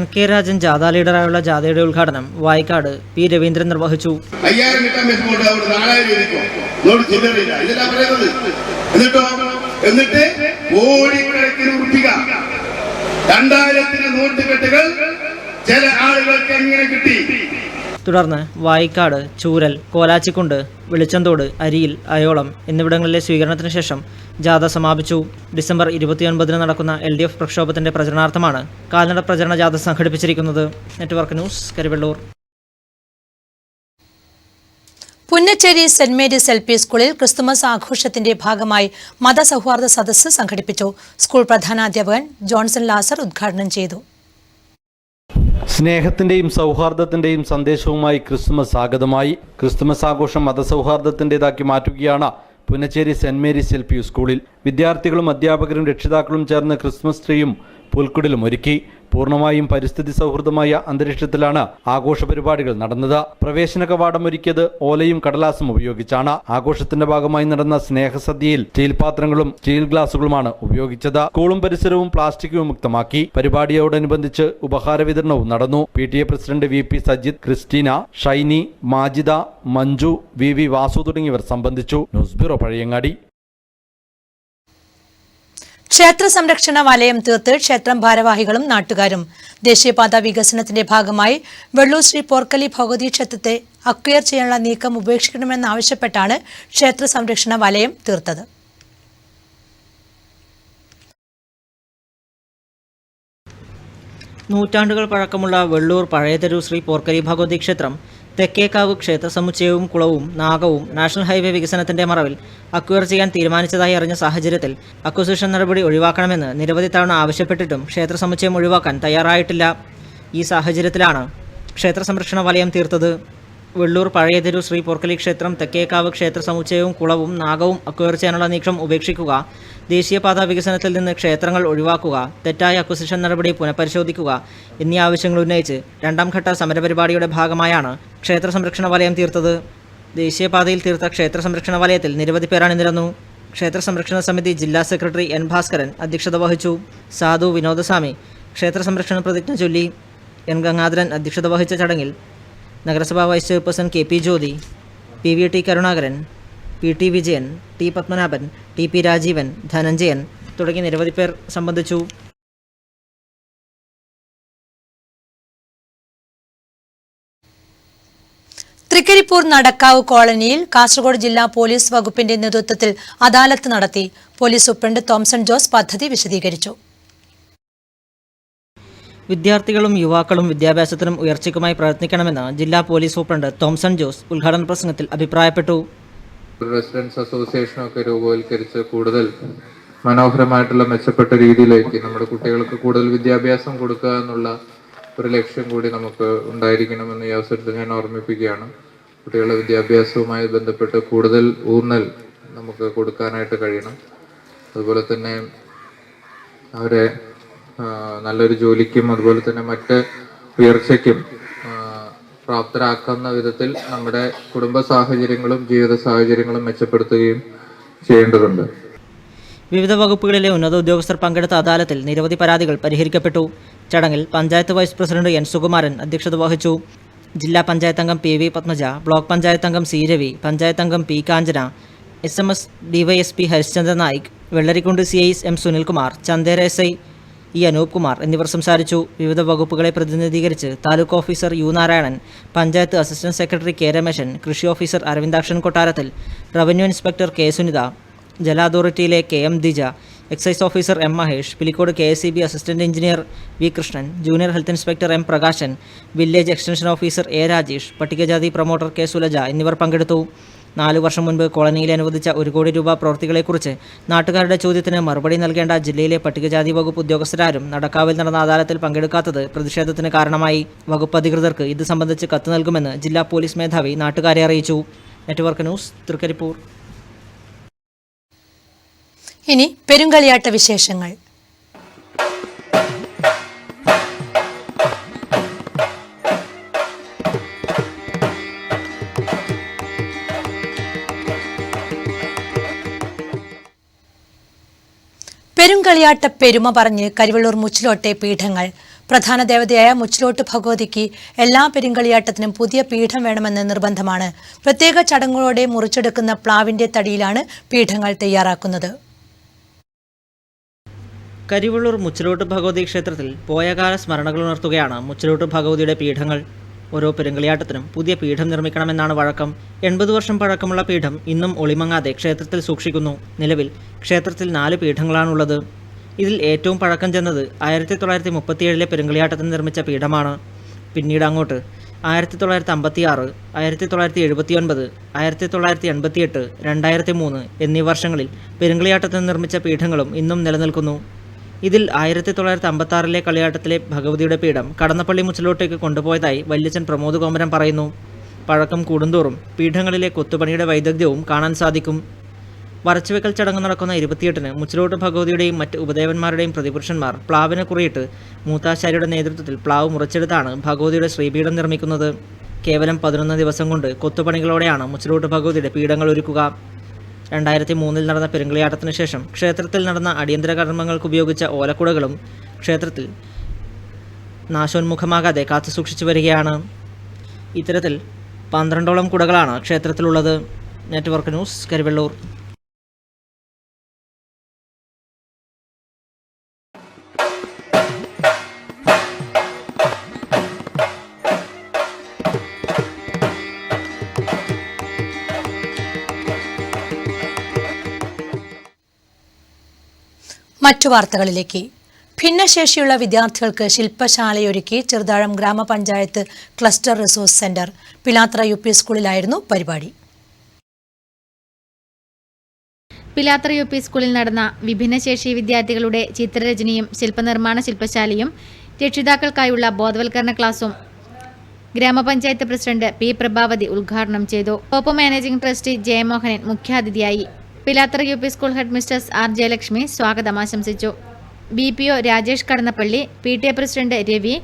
NK രാജൻ ജാഥ ലീഡറായുള്ള ജാഥയുടെ ഉദ്ഘാടനം വായിക്കാട് P രവീന്ദ്രൻ നിർവഹിച്ചു. എന്നിട്ട് കോടിക്കണക്കിന് രൂപ 2000 നോട്ടുകെട്ടുകൾ ചില ആളുകൾക്ക് എങ്ങനെ കിട്ടി. തുടർന്ന് വായിക്കാട്, ചൂരൽ, കോലാച്ചിക്കുണ്ട്, വെളിച്ചന്തോട്, അരിയിൽ, അയോളം എന്നിവിടങ്ങളിലെ സ്വീകരണത്തിന് ശേഷം ജാഥ സമാപിച്ചു. ഡിസംബർ 29 നടക്കുന്ന LDF പ്രക്ഷോഭത്തിന്റെ പ്രചരണാർത്ഥമാണ് കാൽനട പ്രചരണ ജാഥ സംഘടിപ്പിച്ചിരിക്കുന്നത്. Network news, Karivellur. Punnachery saint Mary's LP സ്കൂളിൽ ക്രിസ്തുമസ് ആഘോഷത്തിന്റെ ഭാഗമായി മതസൗഹാർദ്ദ സദസ്സ് സംഘടിപ്പിച്ചു. സ്കൂൾ പ്രധാനാധ്യാപകൻ ജോൺസൺ ലാസർ ഉദ്ഘാടനം ചെയ്തു. സ്നേഹത്തിന്റെയും സൗഹാർദ്ദത്തിന്റെയും സന്ദേശവുമായി ക്രിസ്തുമസ് ആഗതമായി. ക്രിസ്തുമസ് ആഘോഷം മതസൗഹാർദ്ദത്തിൻ്റെതാക്കി മാറ്റുകയാണ് പുന്നച്ചേരി സെന്റ് മേരീസ് LP സ്കൂളിൽ. വിദ്യാർത്ഥികളും അധ്യാപകരും രക്ഷിതാക്കളും ചേർന്ന് ക്രിസ്മസ് ട്രീയും പുൽക്കുടിലും ഒരുക്കി. പൂർണ്ണമായും പരിസ്ഥിതി സൗഹൃദമായ അന്തരീക്ഷത്തിലാണ് ആഘോഷ പരിപാടികൾ നടന്നത്. പ്രവേശന കവാടം ഒരുക്കിയത് ഓലയും കടലാസും ഉപയോഗിച്ചാണ്. ആഘോഷത്തിന്റെ ഭാഗമായി നടന്ന സ്നേഹസദ്യയിൽ സ്റ്റീൽ പാത്രങ്ങളും സ്റ്റീൽ ഗ്ലാസുകളുമാണ് ഉപയോഗിച്ചത്. സ്കൂളും പരിസരവും പ്ലാസ്റ്റിക് വിമുക്തമാക്കി. പരിപാടിയോടനുബന്ധിച്ച് ഉപഹാര വിതരണവും നടന്നു. PTA president VP Sajith, Christina, Shiny, Majida, Manju, VV Vasu തുടങ്ങിയവർ സംബന്ധിച്ചു. News bureau, Pazhayangadi. ക്ഷേത്ര സംരക്ഷണ വലയം തീർത്ത് ക്ഷേത്രം ഭാരവാഹികളും നാട്ടുകാരും. ദേശീയപാത വികസനത്തിന്റെ ഭാഗമായി വെള്ളൂർ ശ്രീ പോർക്കലി ഭഗവതി ക്ഷേത്രത്തെ അക്വയർ ചെയ്യാനുള്ള നീക്കം ഉപേക്ഷിക്കണമെന്നാവശ്യപ്പെട്ടാണ് ക്ഷേത്ര സംരക്ഷണ വലയം തീർത്തത്. നൂറ്റാണ്ടുകൾ പഴക്കമുള്ള വെള്ളൂർ പഴയതെരു ശ്രീ പോർക്കലി ഭഗവതി ക്ഷേത്രം തെക്കേക്കാവ് ക്ഷേത്ര സമുച്ചയവും കുളവും നാഗവും നാഷണൽ ഹൈവേ വികസനത്തിന്റെ മറവിൽ അക്വയർ ചെയ്യാൻ തീരുമാനിച്ചതായി അറിഞ്ഞ സാഹചര്യത്തിൽ അക്വസിഷൻ നടപടി ഒഴിവാക്കണമെന്ന് നിരവധി തവണ ആവശ്യപ്പെട്ടിട്ടും ക്ഷേത്ര സമുച്ചയം ഒഴിവാക്കാൻ തയ്യാറായിട്ടില്ല. ഈ സാഹചര്യത്തിലാണ് ക്ഷേത്ര സംരക്ഷണ വലയം തീർത്തത്. വെള്ളൂർ പഴയതെരു ശ്രീ പോർക്കലി ക്ഷേത്രം തെക്കേക്കാവ് ക്ഷേത്ര സമുച്ചയവും കുളവും നാഗവും അക്വയർ ചെയ്യാനുള്ള നീക്കം ഉപേക്ഷിക്കുക, ദേശീയപാത വികസനത്തിൽ നിന്ന് ക്ഷേത്രങ്ങൾ ഒഴിവാക്കുക, തെറ്റായ അക്വസിഷൻ നടപടി പുനഃപരിശോധിക്കുക എന്നീ ആവശ്യങ്ങൾ ഉന്നയിച്ച് രണ്ടാം ഘട്ട സമരപരിപാടിയുടെ ഭാഗമായാണ് ക്ഷേത്ര സംരക്ഷണ വലയം തീർത്തത്. ദേശീയപാതയിൽ തീർത്ത ക്ഷേത്ര സംരക്ഷണ വലയത്തിൽ നിരവധി പേർ അണിനിരന്നു. ക്ഷേത്ര സംരക്ഷണ സമിതി ജില്ലാ സെക്രട്ടറി N ഭാസ്കരൻ അധ്യക്ഷത വഹിച്ചു. സാധു വിനോദസ്വാമി ക്ഷേത്ര സംരക്ഷണ പ്രതിജ്ഞ ചൊല്ലി. N ഗംഗാധരൻ അധ്യക്ഷത വഹിച്ച ചടങ്ങിൽ നഗരസഭാ vice chairperson KP Jyothi, PVT Karunakaran, PT Vijayan, T Padmanabhan, TP Rajeevan, Dhananjayan തുടങ്ങി നിരവധി പേർ സംബന്ധിച്ചു. തൃക്കരിപ്പൂർ നടക്കാവ് കോളനിയിൽ കാസർഗോഡ് ജില്ലാ പോലീസ് വകുപ്പിന്റെ നേതൃത്വത്തിൽ അദാലത്ത് നടത്തി. പോലീസ് സൂപ്രണ്ട് തോംസൺ ജോസ് പദ്ധതി വിശദീകരിച്ചു. വിദ്യാർത്ഥികളും യുവാക്കളും വിദ്യാഭ്യാസത്തിനും ഉയർച്ചയ്ക്കുമായി പ്രയത്നിക്കണമെന്ന് ജില്ലാ പോലീസ് സൂപ്രണ്ട് തോംസൺ ജോസ് ഉദ്ഘാടന പ്രസംഗത്തിൽ അഭിപ്രായപ്പെട്ടു. റെസിഡൻസ് അസോസിയേഷനൊക്കെ രൂപവൽക്കരിച്ച് കൂടുതൽ മനോഹരമായിട്ടുള്ള മെച്ചപ്പെട്ട രീതിയിലേക്ക് നമ്മുടെ കുട്ടികൾക്ക് കൂടുതൽ വിദ്യാഭ്യാസം കൊടുക്കുക എന്നുള്ള ഒരു ലക്ഷ്യം കൂടി നമുക്ക് ഉണ്ടായിരിക്കണമെന്ന് ഈ അവസരത്തിൽ ഞാൻ ഓർമ്മിപ്പിക്കുകയാണ്. കുട്ടികളുടെ വിദ്യാഭ്യാസവുമായി ബന്ധപ്പെട്ട് കൂടുതൽ ഊന്നൽ നമുക്ക് കൊടുക്കാനായിട്ട് കഴിയണം. അതുപോലെ തന്നെ അവരെ നല്ലൊരു ജോലിക്കും അതുപോലെ തന്നെ മറ്റ് ഉയർച്ചയ്ക്കും പ്രാപ്തരാക്കുന്ന വിധത്തിൽ നമ്മുടെ കുടുംബ സാഹചര്യങ്ങളും ജീവിത സാഹചര്യങ്ങളും മെച്ചപ്പെടുത്തുകയും ചെയ്യേണ്ടതുണ്ട്. വിവിധ വകുപ്പുകളിലെ ഉന്നത ഉദ്യോഗസ്ഥർ പങ്കെടുത്ത അദാലത്തിൽ നിരവധി പരാതികൾ പരിഹരിക്കപ്പെട്ടു. ചടങ്ങിൽ panchayat vice president N Sukumaran അധ്യക്ഷത വഹിച്ചു. ജില്ലാ പഞ്ചായത്ത് അംഗം P V Padmaja, block panchayat അംഗം സി രവി, പഞ്ചായത്ത് അംഗം P Kanchana, SMS DYSP Harishchandra Naik, Vellarikundu CI M Sunilkumar, Chandera SI E Anoop Kumar എന്നിവർ സംസാരിച്ചു. വിവിധ വകുപ്പുകളെ പ്രതിനിധീകരിച്ച് taluk officer U Narayanan, panchayat assistant secretary K Rameshan, കൃഷി officer Aravindakshan Kottarathil, revenue inspector K Sunitha, ജല അതോറിറ്റിയിലെ KM Dija, excise officer M Mahesh, Pilicode KSEB assistant engineer V Krishnan, junior health inspector M Prakashan, village extension officer A Rajesh, പട്ടികജാതി promoter K Sulaja എന്നിവർ പങ്കെടുത്തു. 4 വർഷം മുൻപ് കോളനിയിൽ അനുവദിച്ച 1 കോടി രൂപ പ്രവൃത്തികളെക്കുറിച്ച് നാട്ടുകാരുടെ ചോദ്യത്തിന് മറുപടി നൽകേണ്ട ജില്ലയിലെ പട്ടികജാതി വകുപ്പ് ഉദ്യോഗസ്ഥരാരും നടക്കാവിൽ നടന്ന അദാലത്തിൽ പങ്കെടുക്കാത്തത് പ്രതിഷേധത്തിന് കാരണമായി. വകുപ്പ് അധികൃതർക്ക് ഇത് സംബന്ധിച്ച് കത്ത് നൽകുമെന്ന് ജില്ലാ പോലീസ് മേധാവി നാട്ടുകാരെ അറിയിച്ചു. Network news, Thrikaripur. ഇനി പെരുങ്കളിയാട്ട വിശേഷങ്ങൾ. പെരുങ്കളിയാട്ട പെരുമ പറഞ്ഞ് കരിവള്ളൂർ മുച്ചിലോട്ടെ പീഠങ്ങൾ. പ്രധാന ദേവതയായ മുച്ചിലോട്ട് ഭഗവതിക്ക് എല്ലാ പെരുങ്കളിയാട്ടത്തിനും പുതിയ പീഠം വേണമെന്ന് നിർബന്ധമാണ്. പ്രത്യേക ചടങ്ങുകളോടെ മുറിച്ചെടുക്കുന്ന പ്ലാവിന്റെ തടിയിലാണ് പീഠങ്ങൾ തയ്യാറാക്കുന്നത്. കരിവള്ളൂർ മുച്ചിലോട്ട് ഭഗവതി ക്ഷേത്രത്തിൽ പോയകാല സ്മരണകൾ ഉണർത്തുകയാണ് മുച്ചിലോട്ട് ഭഗവതിയുടെ പീഠങ്ങൾ. ഓരോ പെരുങ്കളിയാട്ടത്തിനും പുതിയ പീഠം നിർമ്മിക്കണമെന്നാണ് വഴക്കം. 80 വർഷം പഴക്കമുള്ള പീഠം ഇന്നും ഒളിമങ്ങാതെ ക്ഷേത്രത്തിൽ സൂക്ഷിക്കുന്നു. നിലവിൽ ക്ഷേത്രത്തിൽ 4 പീഠങ്ങളാണുള്ളത്. ഇതിൽ ഏറ്റവും പഴക്കം ചെന്നത് 1937 പെരുങ്കളിയാട്ടത്തിന് നിർമ്മിച്ച പീഠമാണ്. പിന്നീട് അങ്ങോട്ട് 1956, 1979, 1988, 2003 എന്നീ വർഷങ്ങളിൽ പെരുങ്കളിയാട്ടത്തിന് നിർമ്മിച്ച പീഠങ്ങളും ഇന്നും നിലനിൽക്കുന്നു. ഇതിൽ 1956 കളിയാട്ടത്തിലെ ഭഗവതിയുടെ പീഠം കടന്നപ്പള്ളി മുച്ചിലോട്ടേക്ക് കൊണ്ടുപോയതായി വല്യച്ഛൻ പ്രമോദ് കോമരം പറയുന്നു. പഴക്കം കൂടുന്തോറും പീഠങ്ങളിലെ കൊത്തുപണിയുടെ വൈദഗ്ധ്യവും കാണാൻ സാധിക്കും. വരച്ചുവെക്കൽ ചടങ്ങ് നടക്കുന്ന 28-ന് മുച്ചിലോട്ട് ഭഗവതിയുടെയും മറ്റ് ഉപദേവന്മാരുടെയും പ്രതിപുരുഷന്മാർ പ്ലാവിന് കുറിയിട്ട് മൂത്താശാരിയുടെ നേതൃത്വത്തിൽ പ്ലാവ് മുറിച്ചെടുത്താണ് ഭഗവതിയുടെ ശ്രീപീഠം നിർമ്മിക്കുന്നത്. കേവലം 11 ദിവസം കൊണ്ട് കൊത്തുപണികളോടെയാണ് മുച്ചിലോട്ട് ഭഗവതിയുടെ പീഠങ്ങൾ ഒരുക്കുക. 2003 നടന്ന പെരുങ്കളിയാട്ടത്തിന് ശേഷം ക്ഷേത്രത്തിൽ നടന്ന അടിയന്തര കർമ്മങ്ങൾക്ക് ഉപയോഗിച്ച ഓലക്കുടകളും ക്ഷേത്രത്തിൽ നാശോന്മുഖമാകാതെ കാത്തുസൂക്ഷിച്ചു വരികയാണ്. ഇത്തരത്തിൽ 12ഓളം കുടകളാണ് ക്ഷേത്രത്തിലുള്ളത്. Network news, Karivellur. മറ്റു വാർത്തകളിലേക്ക്. ഭിന്നശേഷിയുള്ള വിദ്യാർത്ഥികൾക്ക് ശില്പശാലയൊരുക്കി ചെറുതാഴം ഗ്രാമപഞ്ചായത്ത് cluster resource centre. Pilathara UP സ്കൂളിലായിരുന്നു പരിപാടി. പിലാത്ര UP സ്കൂളിൽ നടന്ന വിഭിന്നശേഷി വിദ്യാർത്ഥികളുടെ ചിത്രരചനയും ശില്പനിർമ്മാണ ശില്പശാലയും രക്ഷിതാക്കൾക്കായുള്ള ബോധവൽക്കരണ ക്ലാസും ഗ്രാമപഞ്ചായത്ത് പ്രസിഡന്റ് P പ്രഭാവതി ഉദ്ഘാടനം ചെയ്തു. ടോപ്പ് മാനേജിംഗ് ട്രസ്റ്റി ജയമോഹനൻ മുഖ്യാതിഥിയായി. Pilathara UP school head mistress R Jayalakshmi സ്വാഗതം ആശംസിച്ചു. BPO Rajesh Kadannappally, PTA president Ravi,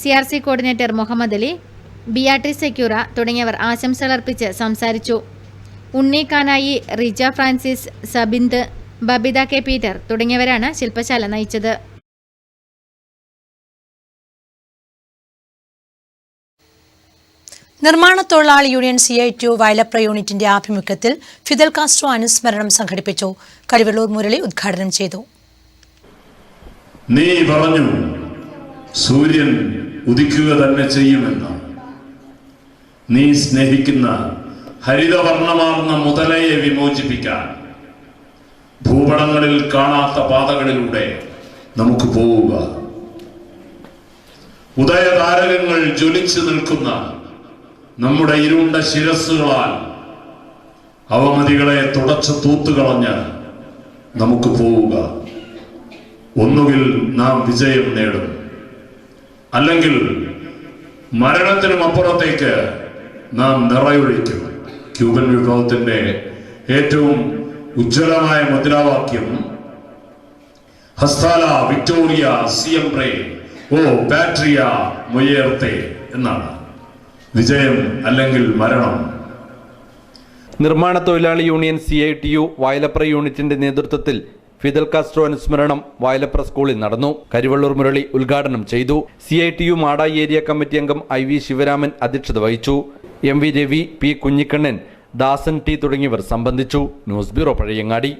CRC coordinator Muhammad Ali, Beatrice Sequeira തുടങ്ങിയവർ ആശംസകളർപ്പിച്ച് സംസാരിച്ചു. Unni Kanayi, Rija Francis, Sabind, Babitha K Peter തുടങ്ങിയവരാണ് ശില്പശാല നയിച്ചത്. നിർമ്മാണ തൊഴിലാളി യൂണിയൻ CI2 വയലപ്ര യൂണിറ്റിന്റെ ആഭിമുഖ്യത്തിൽ ഫിദൽ കാസ്ട്രോ അനുസ്മരണം സംഘടിപ്പിച്ചു. കരിവെള്ളൂർ മുരളി ഉദ്ഘാടനം ചെയ്തു. നീ പറഞ്ഞു സൂര്യൻ ഉദിക്കുക തന്നെ ചെയ്യുമെന്ന്. നീ സ്നേഹിക്കുന്ന ഹരിതവർണ്ണമാർന്ന മുതലയെ വിമോചിപ്പിക്കാൻ ഭൂപടങ്ങളിൽ കാണാത്ത പാതകളിലൂടെ നമുക്ക് പോവുക. ഉദയതാരകങ്ങൾ ജ്വലിച്ചു നിൽക്കുന്ന നമ്മുടെ ഇരുണ്ട ശിരസ്സുകളാൽ അവമതികളെ തുടച്ചു തൂത്തുകളഞ്ഞ് നമുക്ക് പോവുക. ഒന്നുകിൽ നാം വിജയം നേടും, അല്ലെങ്കിൽ മരണത്തിനും അപ്പുറത്തേക്ക് നാം നിറയൊഴിക്കും. ക്യൂബൻ വിപ്ലവത്തിന്റെ ഏറ്റവും ഉജ്ജ്വലമായ മുദ്രാവാക്യം ഹസ്താല വിക്ടോറിയ സിയംപ്രേ ഓ പാട്രിയ മുയേർത്തെ എന്നാണ്. വിജയം അല്ലെങ്കിൽ മരണം. നിർമ്മാണ തൊഴിലാളി യൂണിയൻ CITU വായലപ്ര യൂണിറ്റിന്റെ നേതൃത്വത്തിൽ ഫിദൽ കാസ്ട്രോ അനുസ്മരണം വായലപ്ര സ്കൂളിൽ നടന്നു. കരിവള്ളൂർ മുരളി ഉദ്ഘാടനം ചെയ്തു. CITU മാടായി ഏരിയ കമ്മിറ്റി അംഗം IV ശിവരാമൻ അധ്യക്ഷത വഹിച്ചു. MV രവി, P കുഞ്ഞിക്കണ്ണൻ, ദാസൻ T തുടങ്ങിയവർ സംബന്ധിച്ചു. News bureau Pazhayangadi.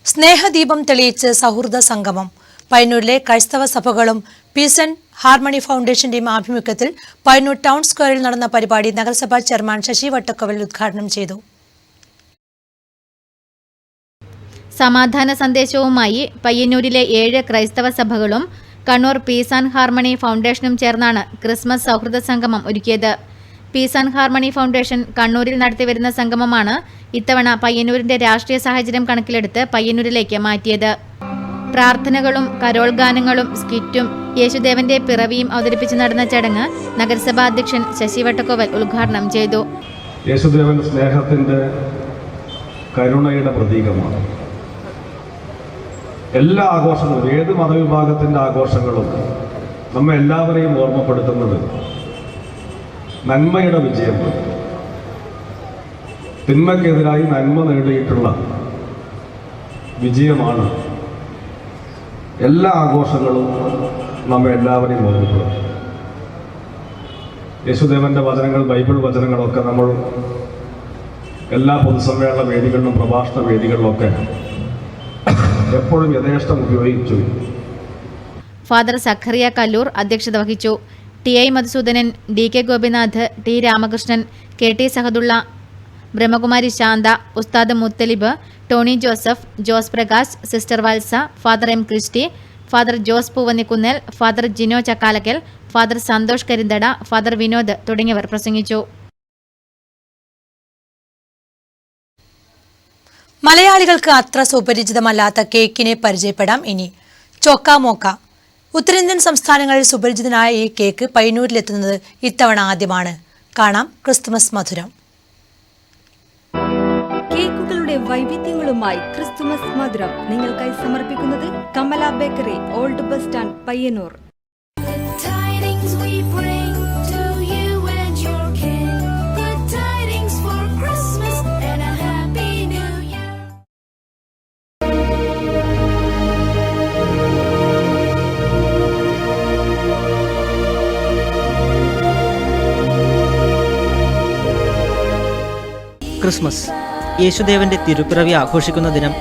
സ്നേഹദീപം തെളിയിച്ച് സൗഹൃദ സംഗമം. പയ്യന്നൂരിലെ ക്രൈസ്തവ സഭകളും പീസ് ആൻഡ് ഹാർമണി ഫൗണ്ടേഷന്റെയും ആഭിമുഖ്യത്തിൽ പയ്യന്നൂർ ടൗൺ സ്ക്വയറിൽ നടന്ന പരിപാടി നഗരസഭാ ചെയർമാൻ ശശി വട്ടക്കവൽ ഉദ്ഘാടനം ചെയ്തു. സമാധാന സന്ദേശവുമായി പയ്യന്നൂരിലെ 7 ക്രൈസ്തവ സഭകളും കണ്ണൂർ പീസ് ആൻഡ് ഹാർമണി ഫൗണ്ടേഷനും ചേർന്നാണ് ക്രിസ്മസ് സൗഹൃദ സംഗമം ഒരുക്കിയത്. പീസ് ആൻഡ് ഹാർമണി ഫൗണ്ടേഷൻ കണ്ണൂരിൽ നടത്തിവരുന്ന സംഗമമാണ് ഇത്തവണ പയ്യന്നൂരിന്റെ രാഷ്ട്രീയ സാഹചര്യം കണക്കിലെടുത്ത് പയ്യന്നൂരിലേക്ക് മാറ്റിയത്. പ്രാർത്ഥനകളും കരോൾ ഗാനങ്ങളും സ്കിറ്റും യേശുദേവന്റെ പിറവിയും അവതരിപ്പിച്ച് നടന്ന ചടങ്ങ് നഗരസഭാ അധ്യക്ഷൻ ശശി വട്ടക്കോവൽ ഉദ്ഘാടനം ചെയ്തു. യേശുദേവൻ സ്നേഹത്തിന്റെ കരുണയുടെ പ്രതീകമാണ്. എല്ലാ ആഘോഷങ്ങളും, ഏത് മതവിഭാഗത്തിന്റെ ആഘോഷങ്ങളും നമ്മെ എല്ലാവരെയും ഓർമ്മപ്പെടുത്തുന്നത് നന്മയുടെ വിജയം, തിന്മയ്ക്കെതിരായി നന്മ നേടിയിട്ടുള്ള വിജയമാണ്. എല്ലാ ആഘോഷങ്ങളും നമ്മെ എല്ലാവരെയും ഓർമ്മപ്പെടുത്തും. യേശുദേവന്റെ വചനങ്ങൾ, ബൈബിൾ വചനങ്ങളൊക്കെ നമ്മൾ എല്ലാ പൊതുസമ്മേളന വേദികളിലും പ്രഭാഷണ വേദികളിലൊക്കെ എപ്പോഴും യഥേഷ്ടം ഉപയോഗിച്ചു. ഫാദർ സഖറിയ കല്ലൂർ അധ്യക്ഷത വഹിച്ചു. TI Madhusoodanan, DK Gopinath, T Ramakrishnan, KT Sahadulla, Brahmakumari Shantha, ഉസ്താദ് Muthalib, Tony Joseph, Jose Prakash, sister Valsa, father M Christy, father Jose Poovannikunnel, father Jino Chakkalakkal, father Santhosh Karinthada, father Vinod തുടങ്ങിയവർ പ്രസംഗിച്ചു. മലയാളികൾക്ക് അത്ര സുപരിചിതമല്ലാത്ത കേക്കിനെ പരിചയപ്പെടാം ഇനി. ചോക്ക മോക്ക. ഉത്തരേന്ത്യൻ സംസ്ഥാനങ്ങളിൽ സുപരിചിതനായ ഈ കേക്ക് പയ്യന്നൂരിലെത്തുന്നത് ഇത്തവണ ആദ്യമാണ്. കാണാം ക്രിസ്തുമസ് മധുരം. കേക്കുകളുടെ വൈവിധ്യങ്ങളുമായി ക്രിസ്തുമസ് മധുരം നിങ്ങൾക്കായി സമർപ്പിക്കുന്നത് Kamala bakery, old bus stand, Payyanur. Christmas, യേശുദേവന്റെ തിരുപ്പിറവി ആഘോഷിക്കുന്ന ദിനം.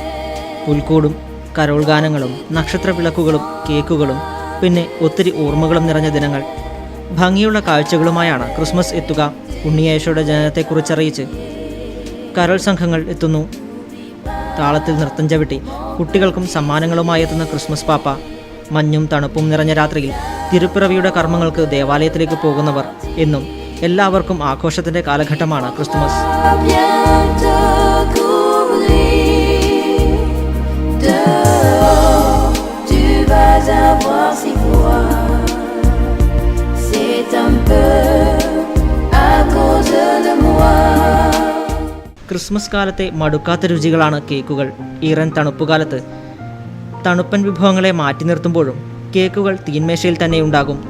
പുൽക്കൂടും കരോൾ ഗാനങ്ങളും നക്ഷത്ര വിളക്കുകളും കേക്കുകളും പിന്നെ ഒത്തിരി ഓർമ്മകളും നിറഞ്ഞ ദിനങ്ങൾ. ഭംഗിയുള്ള കാഴ്ചകളുമായാണ് ക്രിസ്മസ് എത്തുക. ഉണ്ണിയേശോയുടെ ജനനത്തെക്കുറിച്ചറിയിച്ച് കരോൾ സംഘങ്ങൾ എത്തുന്നു. താളത്തിൽ നൃത്തം ചവിട്ടി കുട്ടികൾക്കും സമ്മാനങ്ങളുമായി എത്തുന്ന ക്രിസ്മസ് പാപ്പ. മഞ്ഞും തണുപ്പും നിറഞ്ഞ രാത്രിയിൽ തിരുപ്പിറവിയുടെ കർമ്മങ്ങൾക്ക് ദേവാലയത്തിലേക്ക് പോകുന്നവർ. എന്നും എല്ലാവർക്കും ആഘോഷത്തിന്റെ കാലഘട്ടമാണ് ക്രിസ്തുമസ്. ക്രിസ്മസ് കാലത്തെ മടുക്കാത്ത രുചികളാണ് കേക്കുകൾ. ഈറൻ തണുപ്പുകാലത്ത് തണുപ്പൻ വിഭവങ്ങളെ മാറ്റി നിർത്തുമ്പോഴും കേക്കുകൾ തീന്മേശയിൽ തന്നെ ഉണ്ടാകും.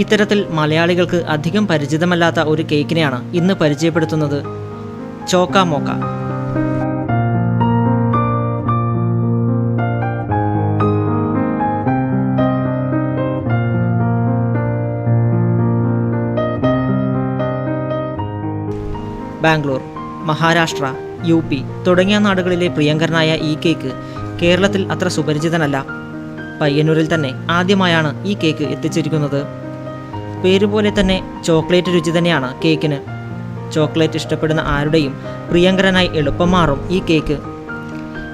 ഇത്തരത്തിൽ മലയാളികൾക്ക് അധികം പരിചിതമല്ലാത്ത ഒരു കേക്കിനെയാണ് ഇന്ന് പരിചയപ്പെടുത്തുന്നത്. ചോക്ക മോക്ക. ബാംഗ്ലൂർ, മഹാരാഷ്ട്ര, UP തുടങ്ങിയ നാടുകളിലെ പ്രിയങ്കരനായ ഈ കേക്ക് കേരളത്തിൽ അത്ര സുപരിചിതനല്ല. പയ്യന്നൂരിൽ തന്നെ ആദ്യമായാണ് ഈ കേക്ക് എത്തിച്ചിരിക്കുന്നത്. പേര് പോലെ തന്നെ ചോക്ലേറ്റ് രുചി തന്നെയാണ് കേക്കിന്. ചോക്ലേറ്റ് ഇഷ്ടപ്പെടുന്ന ആരുടെയും പ്രിയങ്കരനായി എളുപ്പം മാറും ഈ കേക്ക്.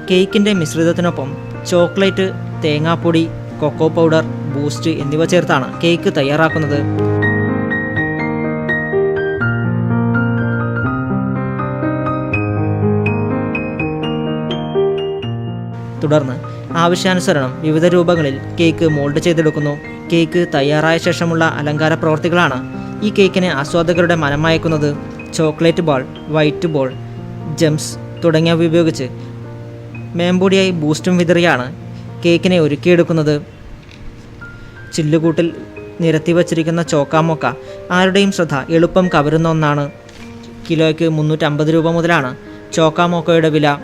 കേക്കിൻ്റെ മിശ്രിതത്തിനൊപ്പം ചോക്ലേറ്റ്, തേങ്ങാപ്പൊടി, കൊക്കോ പൗഡർ, ബൂസ്റ്റ് എന്നിവ ചേർത്താണ് കേക്ക് തയ്യാറാക്കുന്നത്. തുടർന്ന് ആവശ്യാനുസരണം വിവിധ രൂപങ്ങളിൽ കേക്ക് മോൾഡ് ചെയ്തെടുക്കുന്നു. കേക്ക് തയ്യാറായ ശേഷമുള്ള അലങ്കാര പ്രവൃത്തികളാണ് ഈ കേക്കിനെ ആസ്വാദകരുടെ മനമയക്കുന്നത്. Chocolate ball, white ball, gems തുടങ്ങിയവ ഉപയോഗിച്ച് മേമ്പൊടിയായി ബൂസ്റ്റും വിതറിയാണ് കേക്കിനെ ഒരുക്കിയെടുക്കുന്നത്. ചില്ലുകൂട്ടിൽ നിരത്തി വച്ചിരിക്കുന്ന ചോക്കാമൊക്ക ആരുടെയും ശ്രദ്ധ എളുപ്പം കവരുന്ന ഒന്നാണ്. കിലോയ്ക്ക് 350 രൂപ മുതലാണ് ചോക്കാമൊക്കയുടെ വില.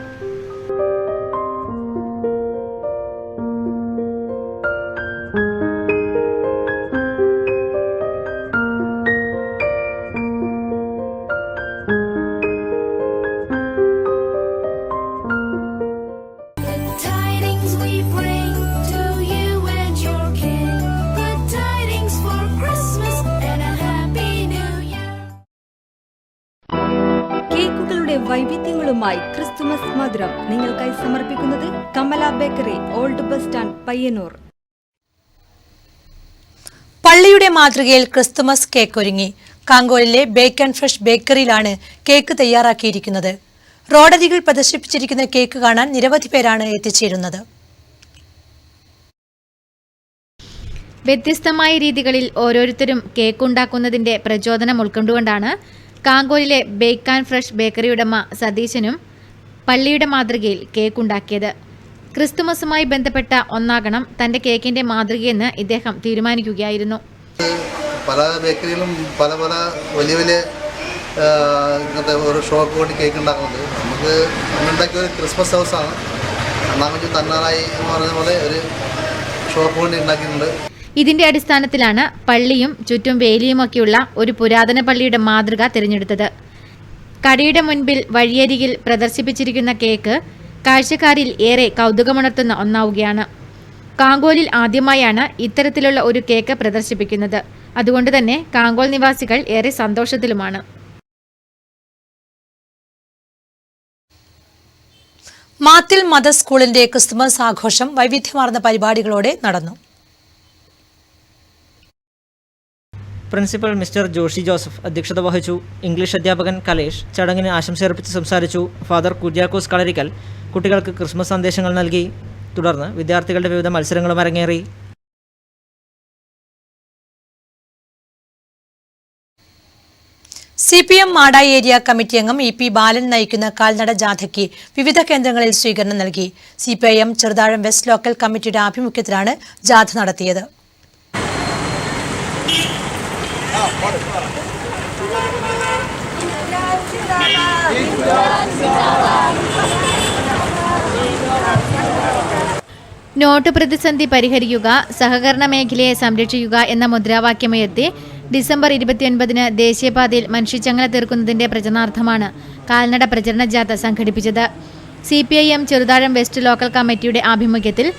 കേക്കുകളുടെ വൈവിധ്യങ്ങളുമായി ക്രിസ്തുമസ് മധുരം നിങ്ങൾക്കായി സമർപ്പിക്കുന്നത് Kamala bakery, old bus stand, Payyanur. പള്ളിയുടെ മാതൃകയിൽ ക്രിസ്തുമസ് കേക്ക് ഒരുങ്ങി. കാങ്കോലിലെ ബേക്ക് ആൻഡ് ഫ്രഷ് ബേക്കറിയിലാണ് കേക്ക് തയ്യാറാക്കിയിരിക്കുന്നത്. റോഡരികിൽ പ്രദർശിപ്പിച്ചിരിക്കുന്ന കേക്ക് കാണാൻ നിരവധി പേരാണ് എത്തിച്ചേരുന്നത്. വ്യത്യസ്തമായ രീതികളിൽ ഓരോരുത്തരും കേക്ക് ഉണ്ടാക്കുന്നതിന്റെ പ്രചോദനം ഉൾക്കൊണ്ടുകൊണ്ടാണ് കാങ്കോലിലെ ബേക്ക് ആൻഡ് ഫ്രഷ് ബേക്കറി ഉടമ സതീശനും പള്ളിയുടെ മാതൃകയിൽ കേക്ക് ഉണ്ടാക്കിയത്. ക്രിസ്തുമസുമായി ബന്ധപ്പെട്ട ഒന്നാകണം തന്റെ കേക്കിന്റെ മാതൃകയെന്ന് ഇദ്ദേഹം തീരുമാനിക്കുകയായിരുന്നു. പല ബേക്കറിയിലും പല പല വലിയ വലിയ ഇങ്ങനത്തെ ഒരു ഷോപ്പ് കൊണ്ട് കേക്ക് ഉണ്ടാക്കുന്നുണ്ട്. നമുക്ക് ഉണ്ടാക്കിയ ഒരു ക്രിസ്മസ് ഹൗസാണ്. ഒന്നാമത് തന്നാറായി എന്ന് പറഞ്ഞ പോലെ ഒരു ഷോപ്പ് കൊണ്ട് ഉണ്ടാക്കിയിട്ടുണ്ട്. ഇതിന്റെ അടിസ്ഥാനത്തിലാണ് പള്ളിയും ചുറ്റും വേലിയുമൊക്കെയുള്ള ഒരു പുരാതന പള്ളിയുടെ മാതൃക തിരഞ്ഞെടുത്തത്. കടയുടെ മുൻപിൽ വഴിയരികിൽ പ്രദർശിപ്പിച്ചിരിക്കുന്ന കേക്ക് കാഴ്ചക്കാരിൽ ഏറെ കൗതുകമുണർത്തുന്ന ഒന്നാവുകയാണ്. കാങ്കോലിൽ ആദ്യമായാണ് ഇത്തരത്തിലുള്ള ഒരു കേക്ക് പ്രദർശിപ്പിക്കുന്നത്. അതുകൊണ്ട് തന്നെ കാങ്കോൽ നിവാസികൾ ഏറെ സന്തോഷത്തിലുമാണ്. മാത്തിൽ മദർ സ്കൂളിന്റെ ക്രിസ്തുമസ് ആഘോഷം വൈവിധ്യമാർന്ന പരിപാടികളോടെ നടന്നു. പ്രിൻസിപ്പൽ മിസ്റ്റർ ജോഷി ജോസഫ് അധ്യക്ഷത വഹിച്ചു. ഇംഗ്ലീഷ് അധ്യാപകൻ കലേഷ് ചടങ്ങിന് ആശംസയർപ്പിച്ച് സംസാരിച്ചു. ഫാദർ കുര്യാക്കോസ് കളരിക്കൽ കുട്ടികൾക്ക് ക്രിസ്മസ് സന്ദേശങ്ങൾ നൽകി. തുടർന്ന് വിദ്യാർത്ഥികളുടെ വിവിധ മത്സരങ്ങളും അരങ്ങേറി. CPM മാടായി ഏരിയ കമ്മിറ്റി അംഗം EP ബാലൻ നയിക്കുന്ന കാൽനട ജാഥയ്ക്ക് വിവിധ കേന്ദ്രങ്ങളിൽ സ്വീകരണം നൽകി. CPIM ചെറുതാഴം വെസ്റ്റ് ലോക്കൽ കമ്മിറ്റിയുടെ ആഭിമുഖ്യത്തിലാണ് ജാഥ നടത്തിയത്. നോട്ട് പ്രതിസന്ധി പരിഹരിക്കുക, സഹകരണ മേഖലയെ സംരക്ഷിക്കുക എന്ന മുദ്രാവാക്യമുയർത്തി ഡിസംബർ 29-ന് ദേശീയപാതയിൽ മനുഷ്യച്ചങ്ങല തീർക്കുന്നതിന്റെ പ്രചരണാർത്ഥമാണ് കാൽനട പ്രചരണ ജാഥ സംഘടിപ്പിച്ചത്. CPIM ചെറുതാഴം വെസ്റ്റ് ലോക്കൽ കമ്മിറ്റിയുടെ ആഭിമുഖ്യത്തിൽ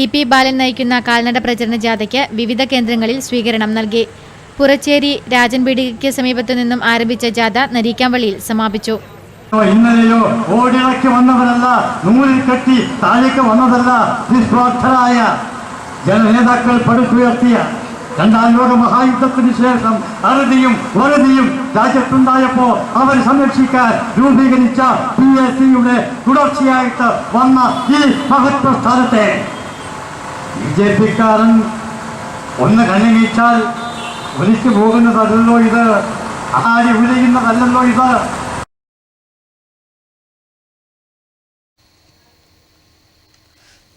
EP ബാലൻ നയിക്കുന്ന കാൽനട പ്രചരണ ജാഥയ്ക്ക് വിവിധ കേന്ദ്രങ്ങളിൽ സ്വീകരണം നൽകി. പുറച്ചേരി രാജൻ പീടികയ്ക്ക് സമീപത്തു നിന്നും ആരംഭിച്ച ജാഥ നരീക്കാംവള്ളിയിൽ സമാപിച്ചു. ഇന്നലെയോ ഓടിളക്കി വന്നവരല്ല, നൂലിൽ കെട്ടി താഴേക്ക് വന്നതല്ല, നിസ്വാർത്ഥരായ ജനനേതാക്കൾ പടുത്തുയർത്തിയ രണ്ടാം ലോക മഹായുദ്ധത്തിന് ശേഷം അറുതിയും വറുതിയും രാജ്യത്തുണ്ടായപ്പോ അവർ സംരക്ഷിക്കാൻ രൂപീകരിച്ച PAC-യുടെ തുടർച്ചയായിട്ട് വന്ന ഈ മഹത്വസ്ഥാനത്തെ BJP-ക്കാരൻ ഒന്ന് കണ്ണുവീച്ചാൽ ഒലിച്ചു പോകുന്നതല്ലോ ഇത്, ആര് വിളിയുന്നതല്ലോ ഇത്.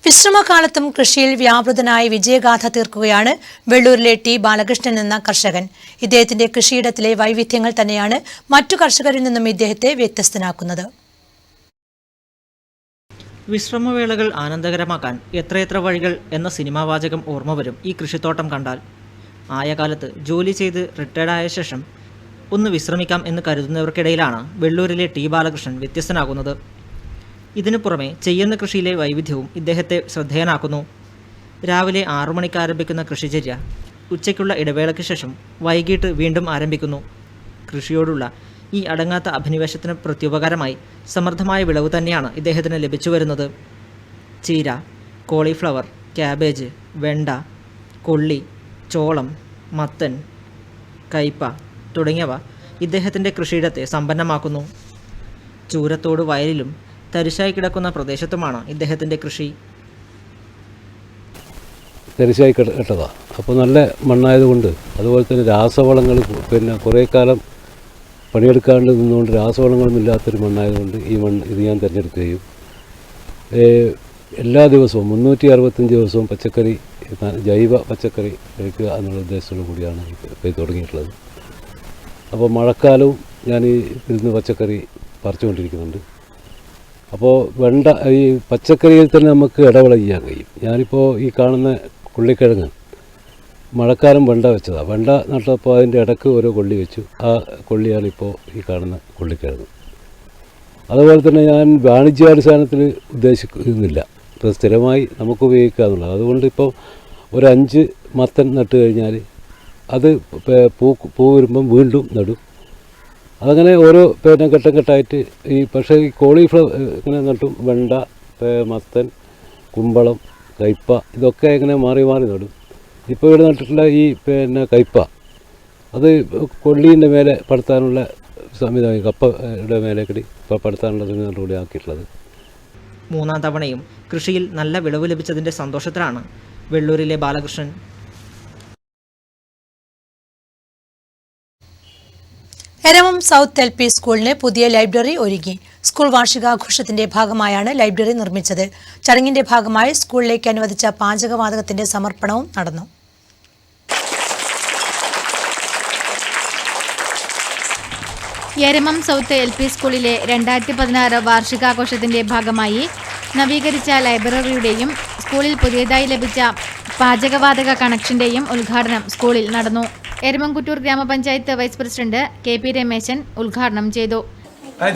വിശ്രമകാലത്തും കൃഷിയിൽ വ്യാപൃതനായി വിജയഗാഥ തീർക്കുകയാണ് വെള്ളൂരിലെ T ബാലകൃഷ്ണൻ എന്ന കർഷകൻ. ഇദ്ദേഹത്തിന്റെ കൃഷിയിടത്തിലെ വൈവിധ്യങ്ങൾ തന്നെയാണ് മറ്റു കർഷകരിൽ നിന്നും ഇദ്ദേഹത്തെ വ്യത്യസ്തനാക്കുന്നത്. വിശ്രമവേളകൾ ആനന്ദകരമാക്കാൻ എത്രയെത്ര വഴികൾ എന്ന സിനിമാ വാചകം ഓർമ്മ വരും ഈ കൃഷിത്തോട്ടം കണ്ടാൽ. ആയ കാലത്ത് ജോലി ചെയ്ത് റിട്ടയർഡായ ശേഷം ഒന്ന് വിശ്രമിക്കാം എന്ന് കരുതുന്നവർക്കിടയിലാണ് വെള്ളൂരിലെ T ബാലകൃഷ്ണൻ വ്യത്യസ്തനാകുന്നത്. ഇതിനു പുറമെ ചെയ്യുന്ന കൃഷിയിലെ വൈവിധ്യവും ഇദ്ദേഹത്തെ ശ്രദ്ധേയനാക്കുന്നു. രാവിലെ 6 മണിക്ക് ആരംഭിക്കുന്ന കൃഷിചര്യ ഉച്ചയ്ക്കുള്ള ഇടവേളയ്ക്ക് ശേഷം വൈകിട്ട് വീണ്ടും ആരംഭിക്കുന്നു. കൃഷിയോടുള്ള ഈ അടങ്ങാത്ത അഭിനിവേശത്തിന് പ്രത്യുപകാരമായി സമൃദ്ധമായ വിളവ് തന്നെയാണ് ഇദ്ദേഹത്തിന് ലഭിച്ചു വരുന്നത്. ചീര, കോളിഫ്ലവർ, ക്യാബേജ്, വെണ്ട, കൊള്ളി, ചോളം, മത്തൻ, കയ്പ തുടങ്ങിയവ ഇദ്ദേഹത്തിൻ്റെ കൃഷിയിടത്തെ സമ്പന്നമാക്കുന്നു. ചൂരത്തോട് വയലിലും തരിശായി കിടക്കുന്ന പ്രദേശത്തുമാണ് ഇദ്ദേഹത്തിൻ്റെ കൃഷി. തരിശായി കിട്ടതാണ്. അപ്പോൾ നല്ല മണ്ണായതുകൊണ്ട് അതുപോലെ തന്നെ രാസവളങ്ങൾ പിന്നെ കുറേ കാലം പണിയെടുക്കാണ്ട് നിന്നുകൊണ്ട് രാസവളങ്ങളൊന്നും ഇല്ലാത്തൊരു മണ്ണായതുകൊണ്ട് ഈ മണ്ണ് ഇത് ഞാൻ തിരഞ്ഞെടുക്കുകയും എല്ലാ ദിവസവും 365 ദിവസവും പച്ചക്കറി ജൈവ പച്ചക്കറി കഴിക്കുക എന്നുള്ള ഉദ്ദേശത്തോടു കൂടിയാണ് ഇത് തുടങ്ങിയിട്ടുള്ളത്. അപ്പോൾ മഴക്കാലവും ഞാൻ ഇരുന്ന് പച്ചക്കറി പറിച്ചുകൊണ്ടിരിക്കുന്നുണ്ട്. അപ്പോൾ വെണ്ട ഈ പച്ചക്കറിയിൽ തന്നെ നമുക്ക് ഇടവേള ചെയ്യാൻ കഴിയും. ഞാനിപ്പോൾ ഈ കാണുന്ന കൊള്ളിക്കിഴങ്ങ് മഴക്കാലം വെണ്ട വെച്ചതാണ്. വെണ്ട നട്ടപ്പോൾ അതിൻ്റെ ഇടയ്ക്ക് ഓരോ കൊള്ളി വെച്ചു. ആ കൊള്ളിയാണ് ഇപ്പോൾ ഈ കാണുന്ന കൊള്ളിക്കിഴങ്ങ്. അതുപോലെ തന്നെ ഞാൻ വാണിജ്യാടിസ്ഥാനത്തിൽ ഉദ്ദേശിക്കുന്നില്ല, ഇപ്പോൾ സ്ഥിരമായി നമുക്ക് ഉപയോഗിക്കുക എന്നുള്ളത്. അതുകൊണ്ട് ഇപ്പോൾ ഒരു 5 മത്തൻ നട്ട് കഴിഞ്ഞാൽ അത് പൂ വരുമ്പം വീണ്ടും നടും. അതങ്ങനെ ഓരോ പിന്നെ ഘട്ടം ഘട്ടമായിട്ട് പക്ഷേ ഈ കോളിഫ്ലവർ ഇങ്ങനെ നട്ടും. വെണ്ട, മത്തൻ, കുമ്പളം, കയ്പ ഇതൊക്കെ ഇങ്ങനെ മാറി മാറി നടും. ഇപ്പോൾ ഇവിടെ നട്ടിട്ടുള്ള ഈ പിന്നെ കയ്പ അത് കൊള്ളീൻ്റെ മേലെ പടുത്താനുള്ള സംവിധാനം, കപ്പയുടെ മേലേക്കടി പടുത്താനുള്ള സംവിധാനം കൂടി ആക്കിയിട്ടുള്ളത്. 3ാം തവണയും കൃഷിയിൽ നല്ല വിളവ് ലഭിച്ചതിൻ്റെ സന്തോഷത്തിലാണ് വെള്ളൂരിലെ ബാലകൃഷ്ണൻ. എരമം സൗത്ത് LP സ്കൂളിന് പുതിയ ലൈബ്രറി ഒരുങ്ങി. സ്കൂൾ വാർഷികാഘോഷത്തിന്റെ ഭാഗമായാണ് ലൈബ്രറി നിർമ്മിച്ചത്. ചടങ്ങിന്റെ ഭാഗമായി സ്കൂളിലേക്ക് അനുവദിച്ച പാചകവാതകത്തിന്റെ സമർപ്പണവും നടന്നു. എരമം സൗത്ത് LP സ്കൂളിലെ 2016 വാർഷികാഘോഷത്തിന്റെ ഭാഗമായി നവീകരിച്ച ലൈബ്രറിയുടെയും സ്കൂളിൽ പുതിയതായി ലഭിച്ച പാചകവാതക കണക്ഷന്റെയും ഉദ്ഘാടനം സ്കൂളിൽ നടന്നു. എരമംകുറ്റൂർ ഗ്രാമപഞ്ചായത്ത് വൈസ് പ്രസിഡന്റ് KP രമേശൻ ഉദ്ഘാടനം ചെയ്തു.